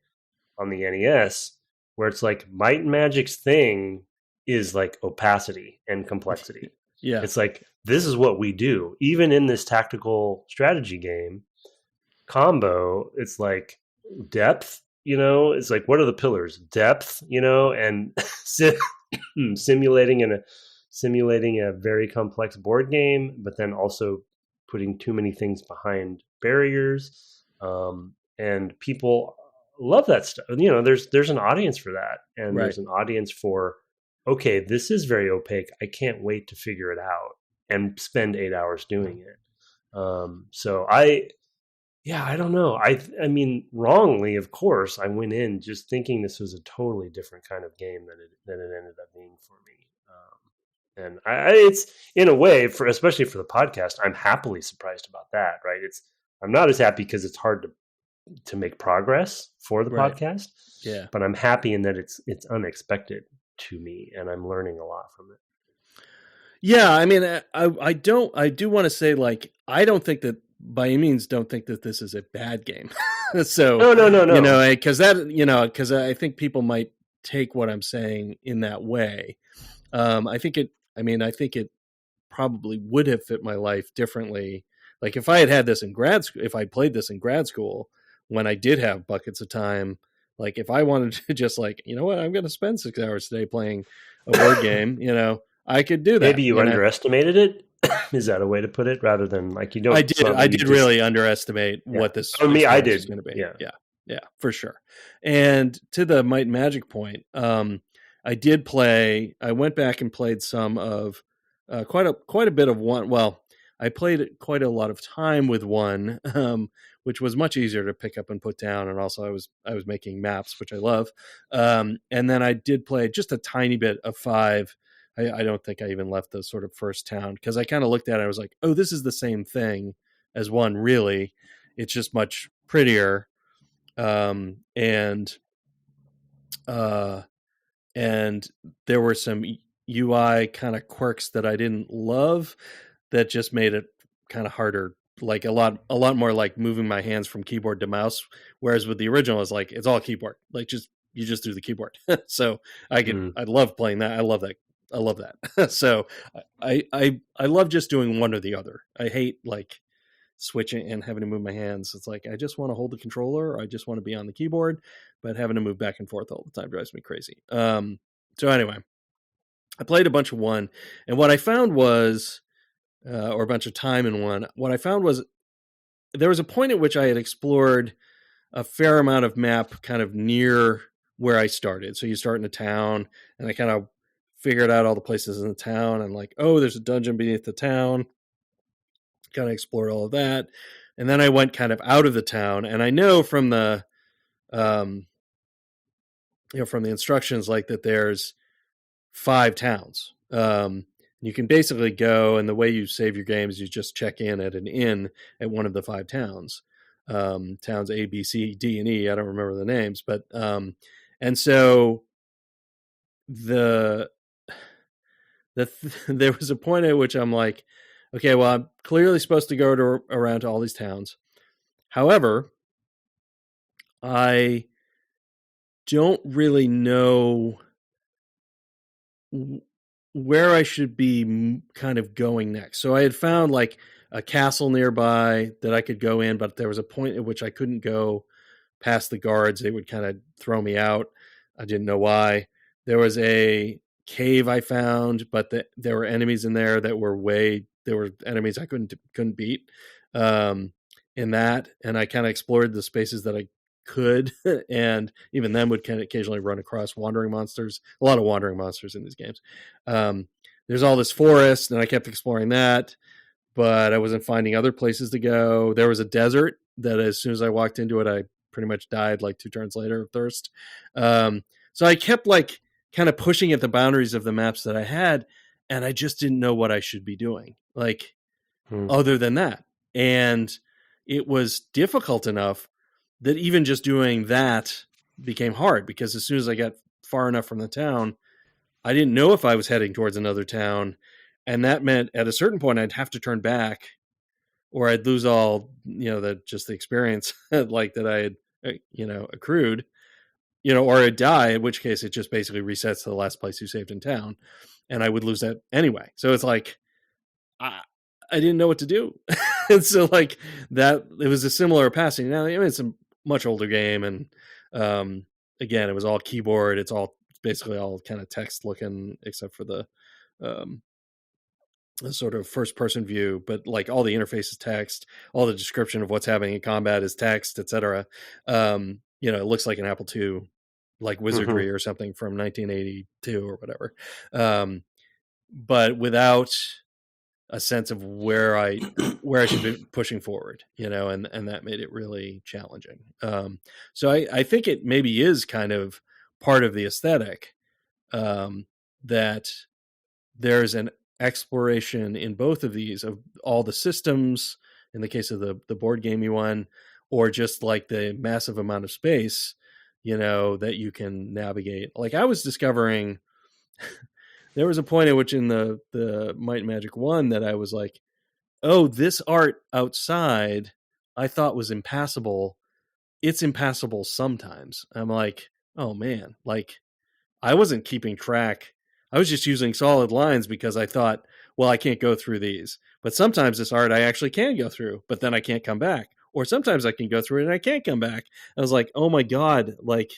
on the NES, where it's like Might and Magic's thing is like opacity and complexity. Yeah, it's like this is what we do, even in this tactical strategy game. Combo, it's like depth, it's like what are the pillars? Depth, and simulating a very complex board game, but then also putting too many things behind barriers. And people love that stuff. There's an audience for that, and there's an audience for, okay, this is very opaque. I can't wait to figure it out and spend 8 hours doing it. So I don't know. I mean, wrongly, of course, I went in just thinking this was a totally different kind of game than it ended up being for me. And it's in a way, especially for the podcast, I'm happily surprised about that. Right? I'm not as happy because it's hard to make progress for the podcast. Yeah, but I'm happy in that it's unexpected to me, and I'm learning a lot from it. Yeah, I mean, I do want to say, like, I don't think that. By any means, don't think that this is a bad game. So no. Because I think people might take what I'm saying in that way. I think it probably would have fit my life differently. Like if I had this in grad school, if I played this in grad school, when I did have buckets of time, like if I wanted to just like, I'm going to spend 6 hours today playing a board game, I could do that. Maybe you underestimated it. Is that a way to put it? Rather than like you don't. I did really underestimate what this. For me, I did. Was going to be. Yeah, for sure. And to the Might and Magic point, I did play. I went back and played some of quite a bit of one. Well, I played quite a lot of time with one, which was much easier to pick up and put down. And also, I was making maps, which I love. And then I did play just a tiny bit of 5. I don't think I even left the sort of first town because I kind of looked at it. I was like, oh, this is the same thing as 1. Really, it's just much prettier. And there were some UI kind of quirks that I didn't love that just made it kind of harder. Like a lot more like moving my hands from keyboard to mouse. Whereas with the original, it's like, it's all keyboard. Like you just do the keyboard. So I love playing that. I love that. So I love just doing one or the other. I hate like switching and having to move my hands. It's like, I just want to hold the controller. Or I just want to be on the keyboard, but having to move back and forth all the time drives me crazy. So anyway, I played a bunch of 1, and what I found was, or a bunch of time in 1, what I found was there was a point at which I had explored a fair amount of map kind of near where I started. So you start in a town, and I kind of figured out all the places in the town, and like, oh, there's a dungeon beneath the town. Kind of explored all of that, and then I went kind of out of the town, and I know from the, from the instructions, like that there's 5 towns. You can basically go, and the way you save your game is you just check in at an inn at one of the 5 towns. Towns A, B, C, D, and E. I don't remember the names, but and so there was a point at which I'm like, okay, well, I'm clearly supposed to go around to all these towns. However, I don't really know where I should be kind of going next. So I had found like a castle nearby that I could go in, but there was a point at which I couldn't go past the guards. They would kind of throw me out. I didn't know why. There was a cave I found, but there were enemies in there that were there were enemies I couldn't beat in that. And I kind of explored the spaces that I could, and even then would kind of occasionally run across wandering monsters. A lot of wandering monsters in these games. There's all this forest, and I kept exploring that. but I wasn't finding other places to go. There was a desert that as soon as I walked into it, I pretty much died like 2 turns later of thirst. So I kept like kind of pushing at the boundaries of the maps that I had, and I just didn't know what I should be doing, like other than that. And it was difficult enough that even just doing that became hard, because as soon as I got far enough from the town, I didn't know if I was heading towards another town. And that meant at a certain point, I'd have to turn back, or I'd lose all, the experience like that I had, accrued, or I'd die, in which case it just basically resets to the last place you saved in town. And I would lose that anyway. So it's like, I didn't know what to do. And so like that, it was a similar passing. Now, it's a much older game. And again, it was all keyboard. It's basically all kind of text looking, except for the sort of first person view, but like all the interface is text, all the description of what's happening in combat is text, etc. It looks like an Apple II, like wizardry or something from 1982 or whatever. But without a sense of where I should be pushing forward, and that made it really challenging. So I think it maybe is kind of part of the aesthetic, that there's an exploration in both of these of all the systems, in the case of the board gamey one, or just like the massive amount of space, that you can navigate. Like I was discovering there was a point at which in the Might and Magic 1 that I was like, oh, this art outside I thought was impassable. It's impassable sometimes. I'm like, oh man, like I wasn't keeping track. I was just using solid lines because I thought, well, I can't go through these. But sometimes this art I actually can go through, but then I can't come back. Or sometimes I can go through it and I can't come back. I was like, oh my God, like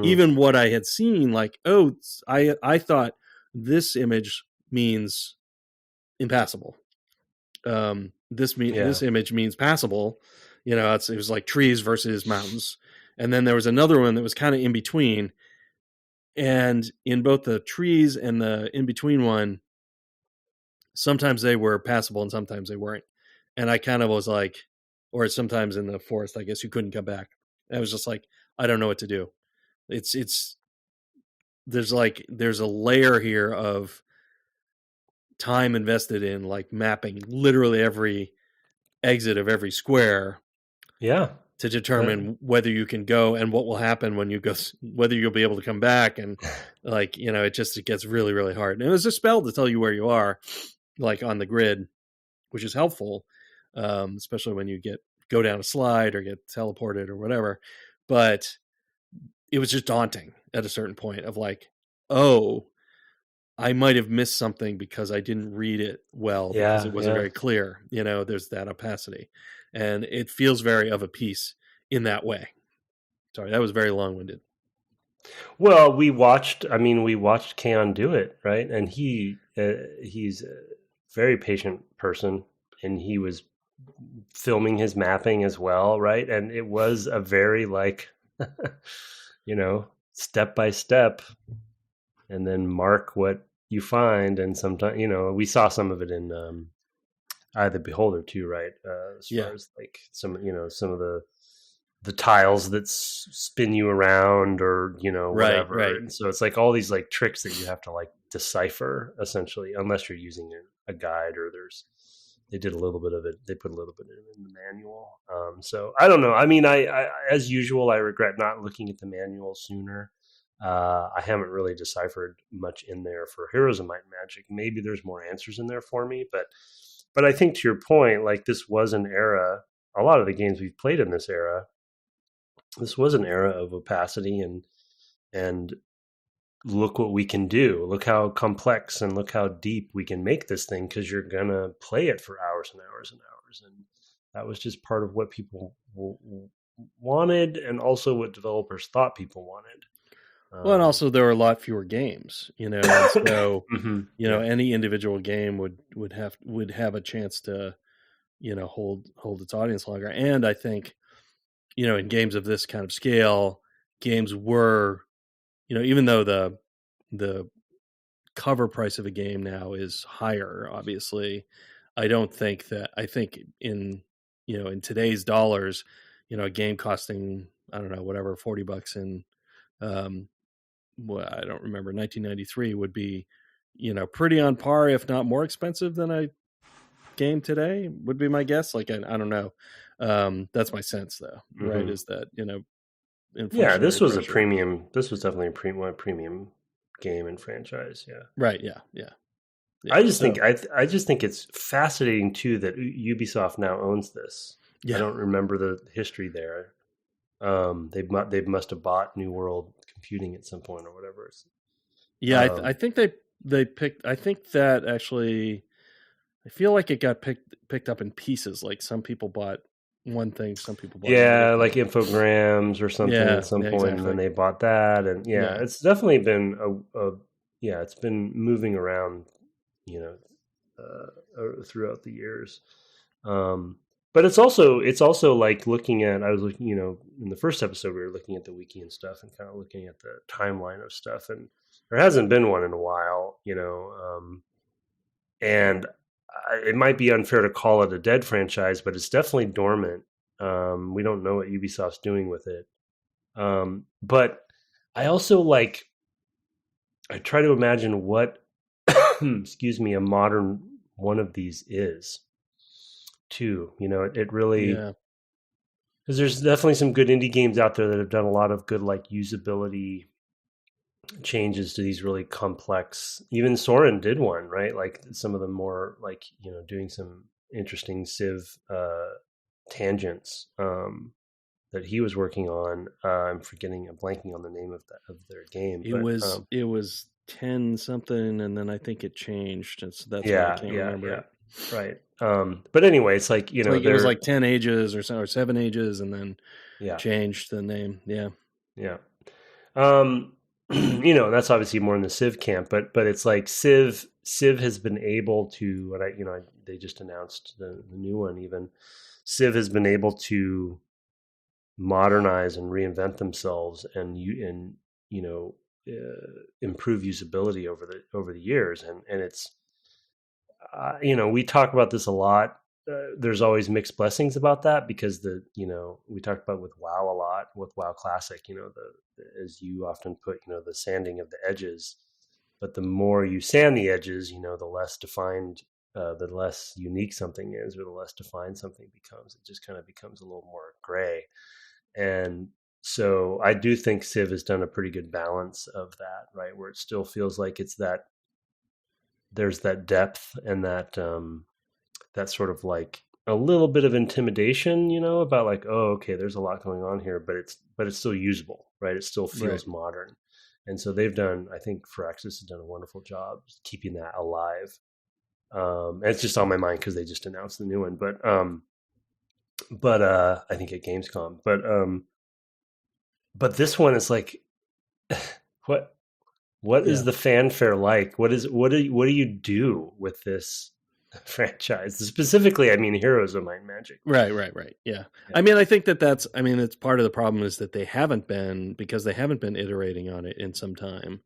even what I had seen, like, oh, I thought this image means impassable. This image means passable. It was like trees versus mountains. And then there was another one that was kind of in between. And in both the trees and the in-between one, sometimes they were passable and sometimes they weren't. And I kind of was like, or sometimes in the forest, I guess you couldn't come back. I was just like, I don't know what to do. There's a layer here of time invested in like mapping literally every exit of every square. Yeah. To determine whether you can go and what will happen when you go, whether you'll be able to come back. And like, it gets really, really hard. And it was a spell to tell you where you are, like on the grid, which is helpful, especially when you go down a slide or get teleported or whatever. But it was just daunting at a certain point of like, oh, I might have missed something because I didn't read it well, because it wasn't very clear. There's that opacity. And it feels very of a piece in that way. Sorry, that was very long-winded. Well, we watched Keon do it, right? And he's a very patient person, and he was filming his mapping as well, right? And it was a very like, step by step, and then mark what you find. And sometimes, we saw some of it in Eye of the Beholder too, right? As far as like some of the tiles that spin you around, or whatever. Right. And so it's like all these like tricks that you have to like decipher essentially, unless you're using a guide, or they did a little bit of it. They put a little bit of it in the manual. So I don't know. I mean, I as usual, I regret not looking at the manual sooner. I haven't really deciphered much in there for Heroes of Might and Magic. Maybe there's more answers in there for me, but I think to your point, like this was an era, a lot of the games we've played in this era, this was an era of opacity and look what we can do. Look how complex and look how deep we can make this thing, because you're going to play it for hours and hours and hours. And that was just part of what people wanted, and also what developers thought people wanted. Well, and also there were a lot fewer games, and so any individual game would have a chance to, hold its audience longer. And I think, in games of this kind of scale, games were, even though the cover price of a game now is higher, obviously, I don't think that. I think in today's dollars, a game costing, I don't know, whatever, $40 in, I don't remember, 1993 would be, pretty on par, if not more expensive than a game today, would be my guess. Like, I don't know. That's my sense, though. Right? Is that yeah, this was pressure. a premium. This was definitely a premium game and franchise. Yeah. Right. Yeah. Yeah. I just think it's fascinating too that Ubisoft now owns this. Yeah. I don't remember the history there. They must have bought New World Computing at some point or whatever. Yeah, I think they picked. I think that actually, I feel like it got picked up in pieces. Like some people bought one thing, some people bought another like Infograms or something at some point, exactly. And then they bought that, and it's definitely been it's been moving around, throughout the years. But it's also like looking at, I was looking, in the first episode we were looking at the wiki and stuff and kind of looking at the timeline of stuff, and there hasn't been one in a while, and it might be unfair to call it a dead franchise, but it's definitely dormant. We don't know what Ubisoft's doing with it. But I also I try to imagine what, excuse me, a modern one of these is too. It really, because there's definitely some good indie games out there that have done a lot of good usability changes to these really complex. Even Soren did one, right? Like some of the more doing some interesting Civ tangents that he was working on. I'm blanking on the name of their game. It was 10 something, and then I think it changed, and so that's why I can't remember it. Right. But anyway, it's like, it was like 10 Ages or 7 Ages, and then changed the name. Yeah. Yeah. That's obviously more in the Civ camp, but it's like Civ has been able to, and they just announced the new one even. Civ has been able to modernize and reinvent themselves and improve usability over the years, and it's we talk about this a lot. There's always mixed blessings about that because we talked about with WoW a lot, with WoW Classic, as you often put, the sanding of the edges. But the more you sand the edges, the less defined, the less unique something is, or the less defined something becomes. It just kind of becomes a little more gray. And so I do think Civ has done a pretty good balance of that, right? Where it still feels like there's that depth and that sort of a little bit of intimidation, about okay, there's a lot going on here, but it's still usable, right? It still feels modern. And so they've done, I think Firaxis has done a wonderful job keeping that alive. And it's just on my mind because they just announced the new one, but I think at Gamescom, but this one is what is the fanfare like? What do you do with this franchise? Specifically, I mean, Heroes of Might and Magic. Right. Yeah. I mean, I think it's part of the problem is that they haven't been iterating on it in some time.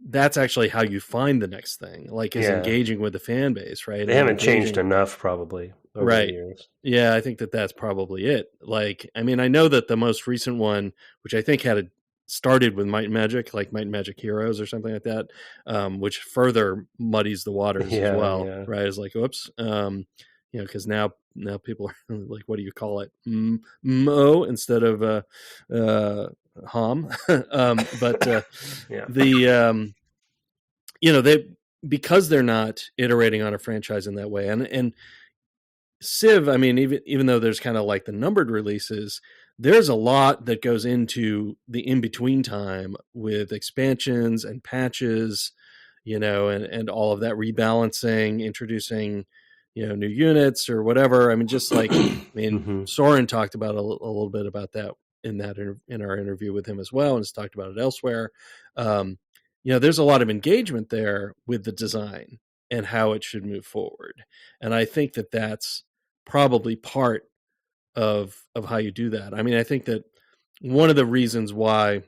That's actually how you find the next thing, is engaging with the fan base, right? They haven't changed enough probably over the years. Yeah, I think that's probably it. I mean, I know that the most recent one, which I think started with Might and Magic, like Might and Magic Heroes or something like that, which further muddies the waters as well, right? It's oops, because now people are like, what do you call it? Mo instead of Hom. But they, because they're not iterating on a franchise in that way, and Civ, I mean, even though there's kind of the numbered releases, there's a lot that goes into the in-between time with expansions and patches, and all of that rebalancing, introducing, new units or whatever. I mean, just Soren talked about a little bit about that in our interview with him as well, and has talked about it elsewhere. There's a lot of engagement there with the design and how it should move forward. And I think that that's probably part of how you do that. I mean, I think that one of the reasons why,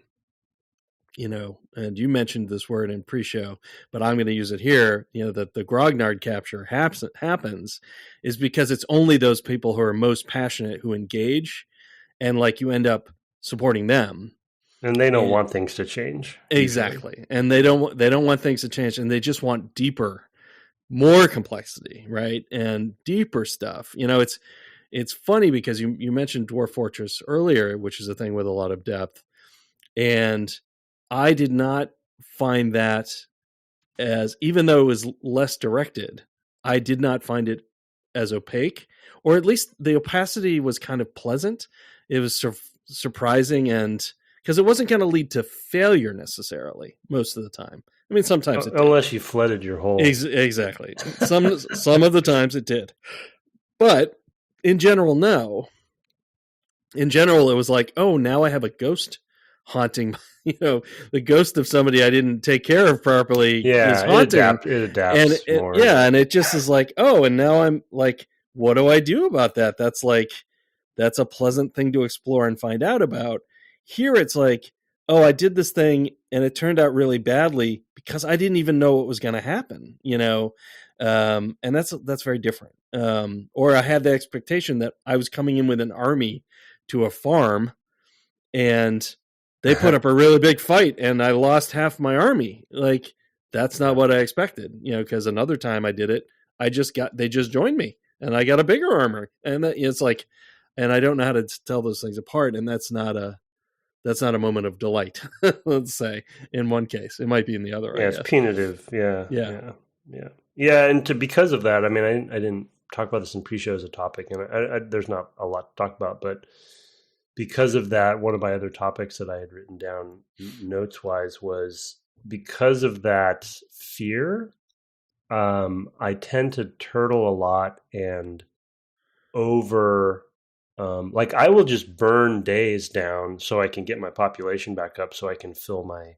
and you mentioned this word in pre-show, but I'm going to use it here, that the grognard capture happens is because it's only those people who are most passionate who engage, and like you end up supporting them. And they don't want things to change. Exactly. Usually. And they don't want things to change, and they just want deeper, more complexity, right? And deeper stuff. It's funny because you mentioned Dwarf Fortress earlier, which is a thing with a lot of depth. And I did not find that even though it was less directed, I did not find it as opaque, or at least the opacity was kind of pleasant. It was surprising, and because it wasn't going to lead to failure necessarily most of the time. I mean, sometimes it did. Unless you flooded your hole. Exactly. Some of the times it did. But in general, no. In general, it was like, oh, now I have a ghost haunting, the ghost of somebody I didn't take care of properly is haunting. It adapts and more. And it just is like, oh, and now I'm like, what do I do about that? That's a pleasant thing to explore and find out about. Here it's like, oh, I did this thing and it turned out really badly because I didn't even know what was going to happen, and that's very different. Or I had the expectation that I was coming in with an army to a farm, and they put up a really big fight and I lost half my army. Like, that's not what I expected, because another time I did it, they just joined me and I got a bigger armor, and it's like, and I don't know how to tell those things apart. And that's not a moment of delight. Let's say in one case, it might be in the other. Yeah, it's punitive. Yeah. And because of that, I mean, I didn't talk about this in pre-show as a topic, and there's not a lot to talk about, but because of that, one of my other topics that I had written down notes-wise was because of that fear, I tend to turtle a lot and like I will just burn days down so I can get my population back up so I can fill my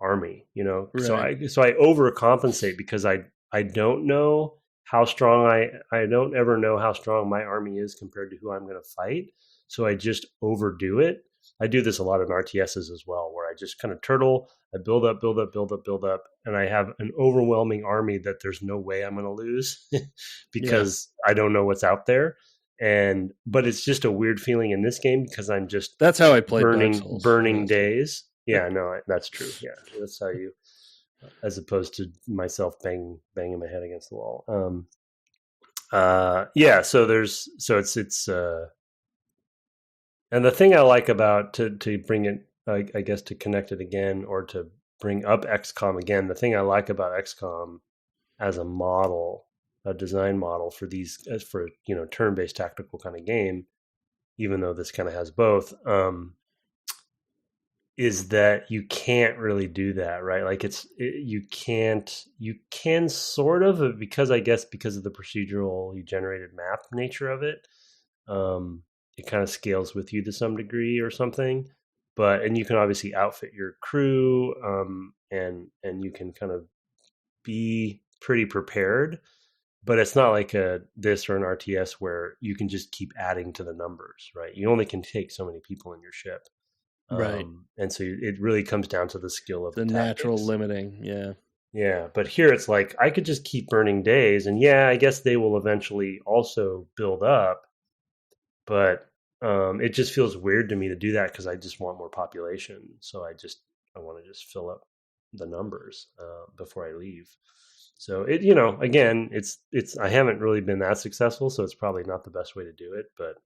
army, Right. So I overcompensate because I don't know how strong I don't ever know how strong my army is compared to who I'm going to fight. So I just overdo it. I do this a lot in RTSs as well, where I just kind of turtle, I build up, and I have an overwhelming army that there's no way I'm going to lose because I don't know what's out there. But it's just a weird feeling in this game because I'm just that's how I play burning days. Yeah, no, that's true. Yeah, that's how you, as opposed to myself banging my head against the wall. It's and the thing I like about to bring it, I guess, to connect it again or to bring up XCOM again, the thing I like about XCOM as a model, a design model for turn-based tactical kind of game, even though this kind of has both, is that you can't really do that, right? Like you can sort of, because of the procedural generated map nature of it, it kind of scales with you to some degree or something, and you can obviously outfit your crew, and you can kind of be pretty prepared, but it's not like this or an RTS where you can just keep adding to the numbers, right? You only can take so many people in your ship. Right. And so it really comes down to the skill of the natural limiting. Yeah. Yeah. But here it's like, I could just keep burning days, and I guess they will eventually also build up, but it just feels weird to me to do that because I just want more population. So I want to just fill up the numbers before I leave. So again, I haven't really been that successful, so it's probably not the best way to do it, but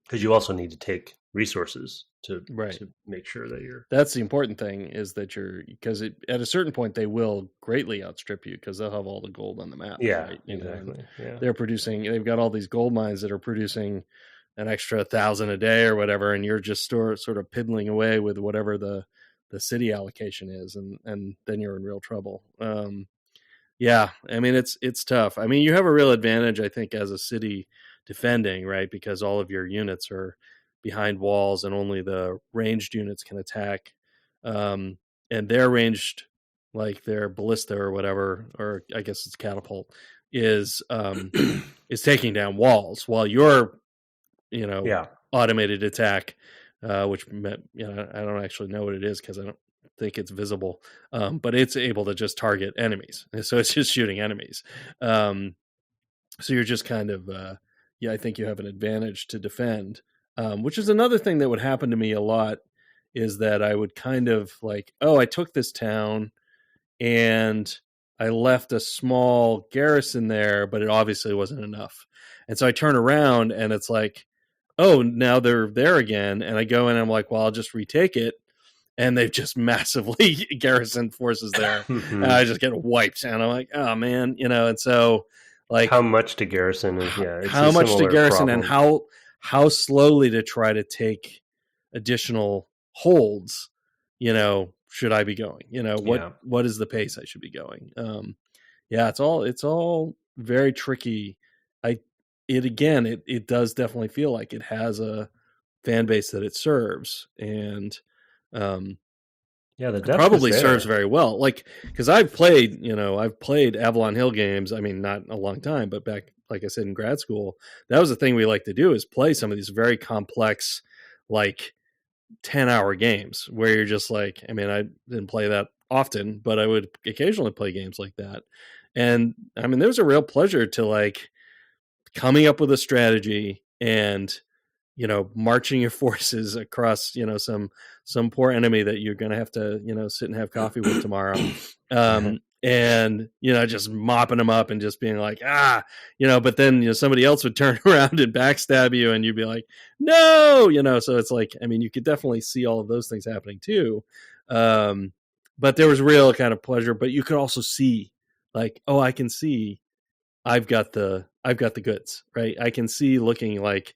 because you also need to take resources to make sure that that's the important thing, is that because at a certain point they will greatly outstrip you because they'll have all the gold on the map. Yeah, right? exactly. They've got all these gold mines that are producing an extra 1,000 a day or whatever, and you're just sort of piddling away with whatever the city allocation is, and then you're in real trouble. Yeah, I mean, it's tough. I mean, you have a real advantage, I think, as a city defending, right? Because all of your units are behind walls and only the ranged units can attack. And they're ranged, like their ballista or whatever, or I guess it's catapult, is taking down walls, while your automated attack, which I don't actually know what it is because think it's visible, but it's able to just target enemies. And so it's just shooting enemies. So you're just kind of, I think you have an advantage to defend, which is another thing that would happen to me a lot, is that I would kind of like, I took this town and I left a small garrison there, but it obviously wasn't enough. And so I turn around and it's like, oh, now they're there again. And I go in and I'm like, well, I'll just retake it. And they've just massively garrisoned forces there. And I just get wiped. And I'm like, oh, man, and so like how much to garrison is, it's how much to garrison problem. And how slowly to try to take additional holds, should I be going? What is the pace I should be going? It's all very tricky. It does definitely feel like it has a fan base that it serves, and the depth probably serves very well. Like, because I've played Avalon Hill games. I mean, not a long time, but back, like I said, in grad school, that was the thing we like to do, is play some of these very complex, like 10-hour games where you're just like, I mean, I didn't play that often, but I would occasionally play games like that. And I mean, there's a real pleasure to like coming up with a strategy and, marching your forces across, some poor enemy that you're going to have to, sit and have coffee with tomorrow. And, just mopping them up and just being like, but then, somebody else would turn around and backstab you and you'd be like, no, so it's like, I mean, you could definitely see all of those things happening too. But there was real kind of pleasure, but you could also see like, I can see I've got the goods, right? I can see looking like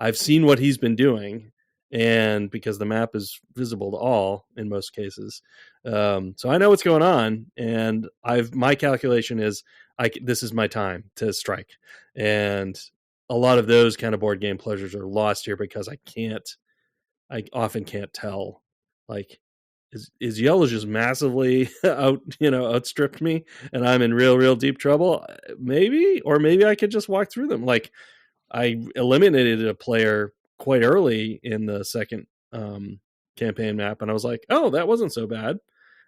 I've seen what he's been doing. And because the map is visible to all in most cases, so I know what's going on, and my calculation is this is my time to strike, and a lot of those kind of board game pleasures are lost here because I often can't tell, like, is yellow just massively outstripped me, and I'm in real deep trouble, maybe I could just walk through them. Like, I eliminated a player quite early in the second campaign map, and I was like, that wasn't so bad,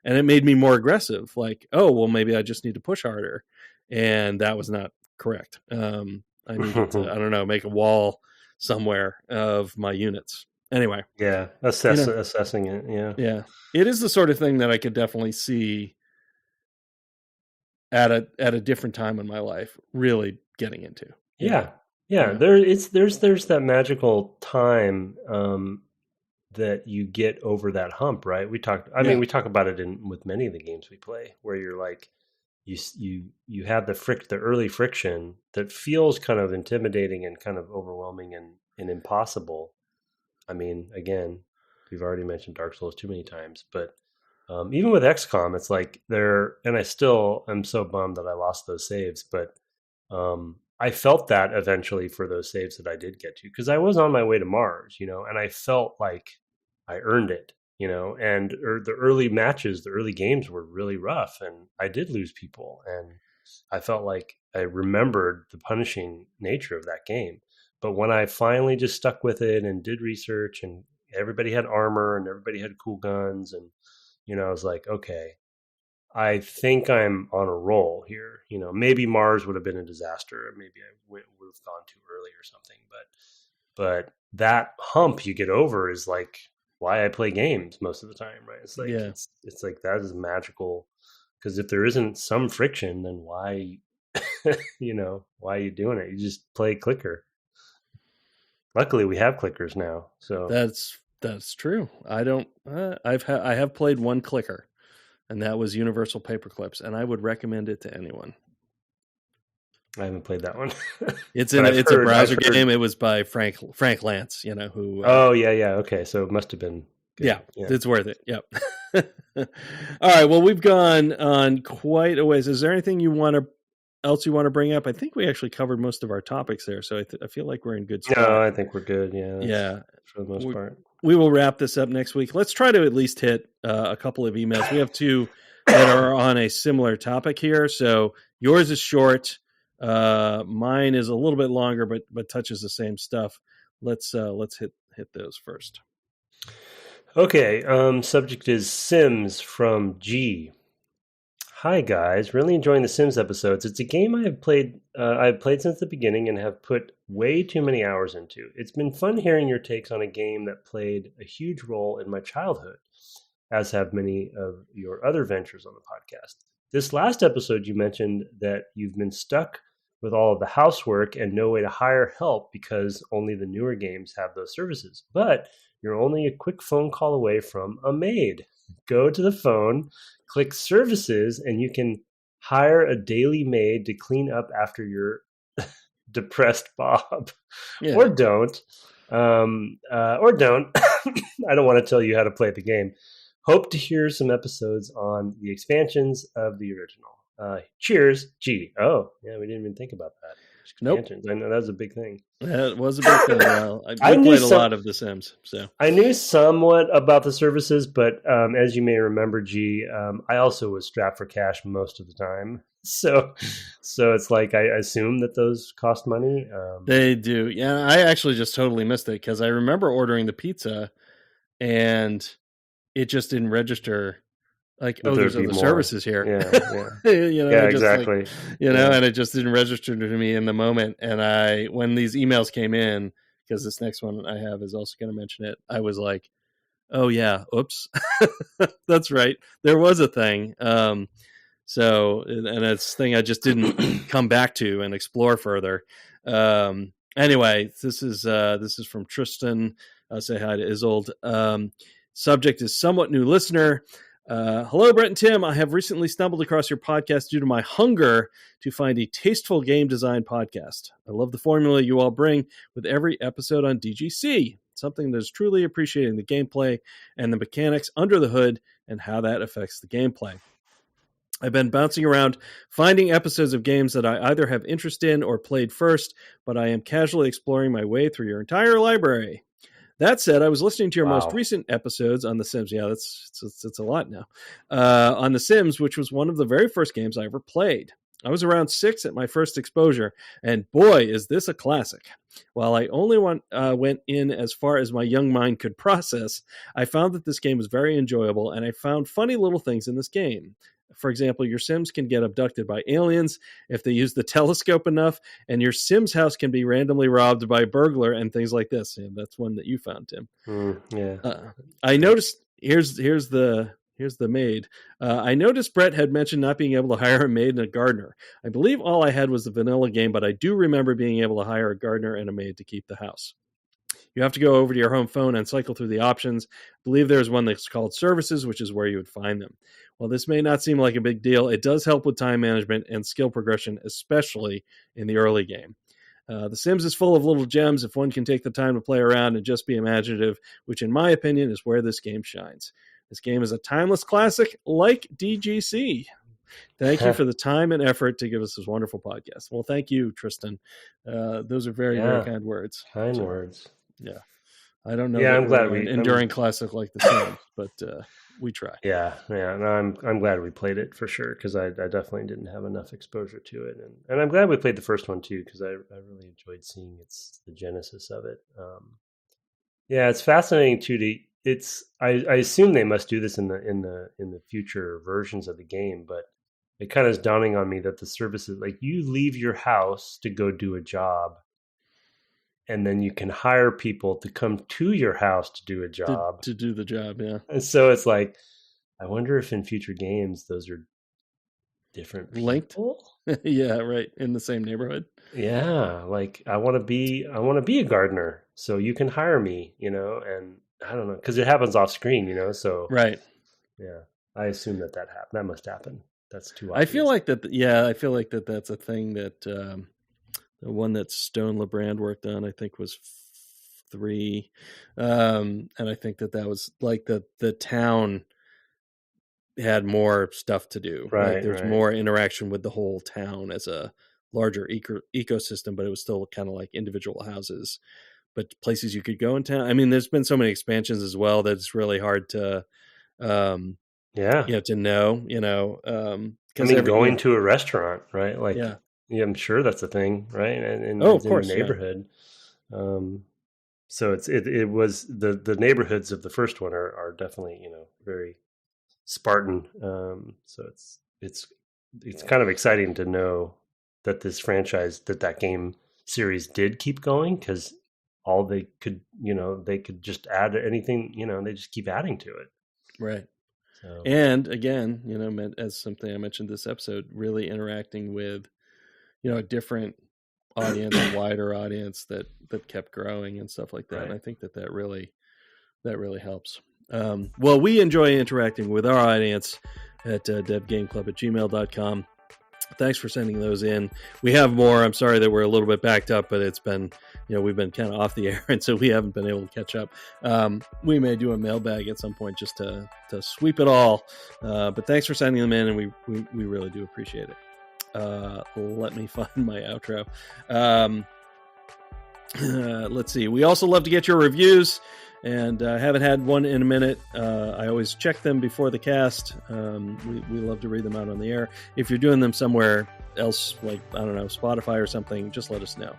and it made me more aggressive, like, maybe I just need to push harder, and that was not correct. I needed to, I don't know, make a wall somewhere of my units. Anyway, assessing it. It is the sort of thing that I could definitely see at a different time in my life really getting into. There's that magical time that you get over that hump, right? We talk about it with many of the games we play, where you're like, you have the early friction that feels kind of intimidating and kind of overwhelming and impossible. I mean, again, we've already mentioned Dark Souls too many times, but even with XCOM, it's like and I still am so bummed that I lost those saves, but I felt that eventually for those saves that I did get to, because I was on my way to Mars, and I felt like I earned it, and the early matches, the early games were really rough, and I did lose people, and I felt like I remembered the punishing nature of that game. But when I finally just stuck with it and did research, and everybody had armor and everybody had cool guns, and, I was like, okay, I think I'm on a roll here. Maybe Mars would have been a disaster, or maybe I would have gone too early or something. But that hump you get over is like why I play games most of the time, right? It's like it's like that is magical, because if there isn't some friction, then why, why are you doing it? You just play clicker. Luckily, we have clickers now, so that's true. I don't. I have played one clicker. And that was Universal Paperclips, and I would recommend it to anyone. I haven't played that one. It's a browser game. It was by Frank Lance, who. Okay, so it must have been. Good. Yeah, it's worth it. Yep. All right. Well, we've gone on quite a ways. Is there anything else you want to bring up? I think we actually covered most of our topics there, so I feel like we're in good spot. No, I think we're good. Yeah. For the most part. We will wrap this up next week. Let's try to at least hit a couple of emails. We have two that are on a similar topic here. So yours is short. Mine is a little bit longer, but touches the same stuff. Let's hit those first. Okay, subject is Sims from G. Hi guys, really enjoying the Sims episodes. It's a game I've played since the beginning and have put way too many hours into. It's been fun hearing your takes on a game that played a huge role in my childhood, as have many of your other ventures on the podcast. This last episode, you mentioned that you've been stuck with all of the housework and no way to hire help because only the newer games have those services. But you're only a quick phone call away from a maid. Go to the phone, click services, and you can hire a daily maid to clean up after your depressed Bob. Yeah. Or don't. Or don't. I don't want to tell you how to play the game. Hope to hear some episodes on the expansions of the original. Cheers, G. Oh, yeah, we didn't even think about that. Expansions. Nope. I know that was a big thing. Yeah, it was a big thing. Well, I played a lot of The Sims, so I knew somewhat about the services, but as you may remember, G, I also was strapped for cash most of the time. So it's like I assume that those cost money. They do. Yeah, I actually just totally missed it because I remember ordering the pizza, and it just didn't register. Like, there's other services here. Yeah. Exactly. And it just didn't register to me in the moment. And when these emails came in, because this next one I have is also going to mention it, I was like, oh yeah, oops. That's right. There was a thing. So, and it's a thing I just didn't come back to and explore further. Anyway, this is from Tristan. I'll say hi to Isolde. Subject is somewhat new listener. Hello, Brett and Tim. I have recently stumbled across your podcast due to my hunger to find a tasteful game design podcast. I love the formula you all bring with every episode on DGC, something that is truly appreciating the gameplay and the mechanics under the hood and how that affects the gameplay. I've been bouncing around finding episodes of games that I either have interest in or played first, but I am casually exploring my way through your entire library. That said, I was listening to your most recent episodes on The Sims. Yeah, it's a lot now. On The Sims, which was one of the very first games I ever played. I was around 6 at my first exposure, and boy, is this a classic. While I only went in as far as my young mind could process, I found that this game was very enjoyable, and I found funny little things in this game. For example, your Sims can get abducted by aliens if they use the telescope enough, and your Sims house can be randomly robbed by a burglar and things like this. And that's one that you found, Tim. I noticed. Here's the maid. I noticed Brett had mentioned not being able to hire a maid and a gardener. I believe all I had was the vanilla game, but I do remember being able to hire a gardener and a maid to keep the house. You have to go over to your home phone and cycle through the options. I believe there's one that's called services, which is where you would find them. While this may not seem like a big deal, it does help with time management and skill progression, especially in the early game. The Sims is full of little gems if one can take the time to play around and just be imaginative, which in my opinion is where this game shines. This game is a timeless classic like DGC. Thank you for the time and effort to give us this wonderful podcast. Well, thank you, Tristan. Those are very, very kind words. Kind words. Yeah. I don't know. Yeah, I'm glad we enduring classic like the Sims, but we try. Yeah. No, I'm glad we played it for sure because I definitely didn't have enough exposure to it, and I'm glad we played the first one too because I really enjoyed seeing the genesis of it. Yeah, it's fascinating too. I assume they must do this in the future versions of the game, but it kind of is dawning on me that the services, like you leave your house to go do a job, and then you can hire people to come to your house to do a job. To do the job, yeah. And so it's like, I wonder if in future games those are different people? Linked? Yeah, right. In the same neighborhood. Yeah, like I want to be a gardener, so you can hire me, and I don't know, because it happens off screen, so right. Yeah, I assume that happened. That must happen. That's too obvious. I feel like that. Yeah, I feel like that's a thing that the one that Stone LeBrand worked on, I think, was 3, and I think that was like the town had more stuff to do. Right, like there's more interaction with the whole town as a larger ecosystem, but it was still kind of like individual houses. But places you could go in town. I mean, there's been so many expansions as well that it's really hard to, to know. I mean, going to a restaurant, right? Like, yeah, I'm sure that's a thing, right? And of course, in the neighborhood. So it was the neighborhoods of the first one are definitely, you know, very Spartan. So it's kind of exciting to know that this franchise, that game series did keep going, because all they could, you know, they could just add anything, you know, they just keep adding to it. Right. So. And again, you know, as something I mentioned this episode, really interacting with, you know, a different audience, a wider audience that kept growing and stuff like that. Right. And I think that really helps. Well, we enjoy interacting with our audience at devgameclub@gmail.com. Thanks for sending those in. We have more. I'm sorry that we're a little bit backed up, but it's been, you know, we've been kind of off the air, and so we haven't been able to catch up. We may do a mailbag at some point just to sweep it all. But thanks for sending them in, and we really do appreciate it. Let me find my outro. Let's see. We also love to get your reviews, and haven't had one in a minute. I always check them before the cast. We love to read them out on the air. If you're doing them somewhere else, like, I don't know, Spotify or something, just let us know.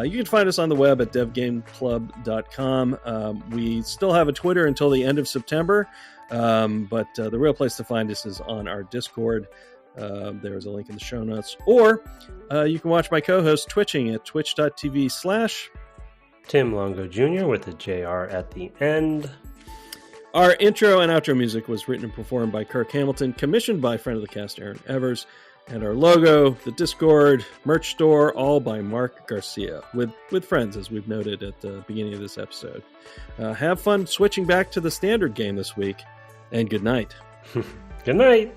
You can find us on the web at devgameclub.com. We still have a Twitter until the end of September, but the real place to find us is on our Discord. There's a link in the show notes. Or you can watch my co-host twitching at twitch.tv/Tim Longo Jr. with a JR at the end. Our intro and outro music was written and performed by Kirk Hamilton, commissioned by friend of the cast Aaron Evers, and our logo, the Discord, merch store, all by Mark Garcia, with friends, as we've noted at the beginning of this episode. Have fun switching back to the standard game this week, and good night. Good night.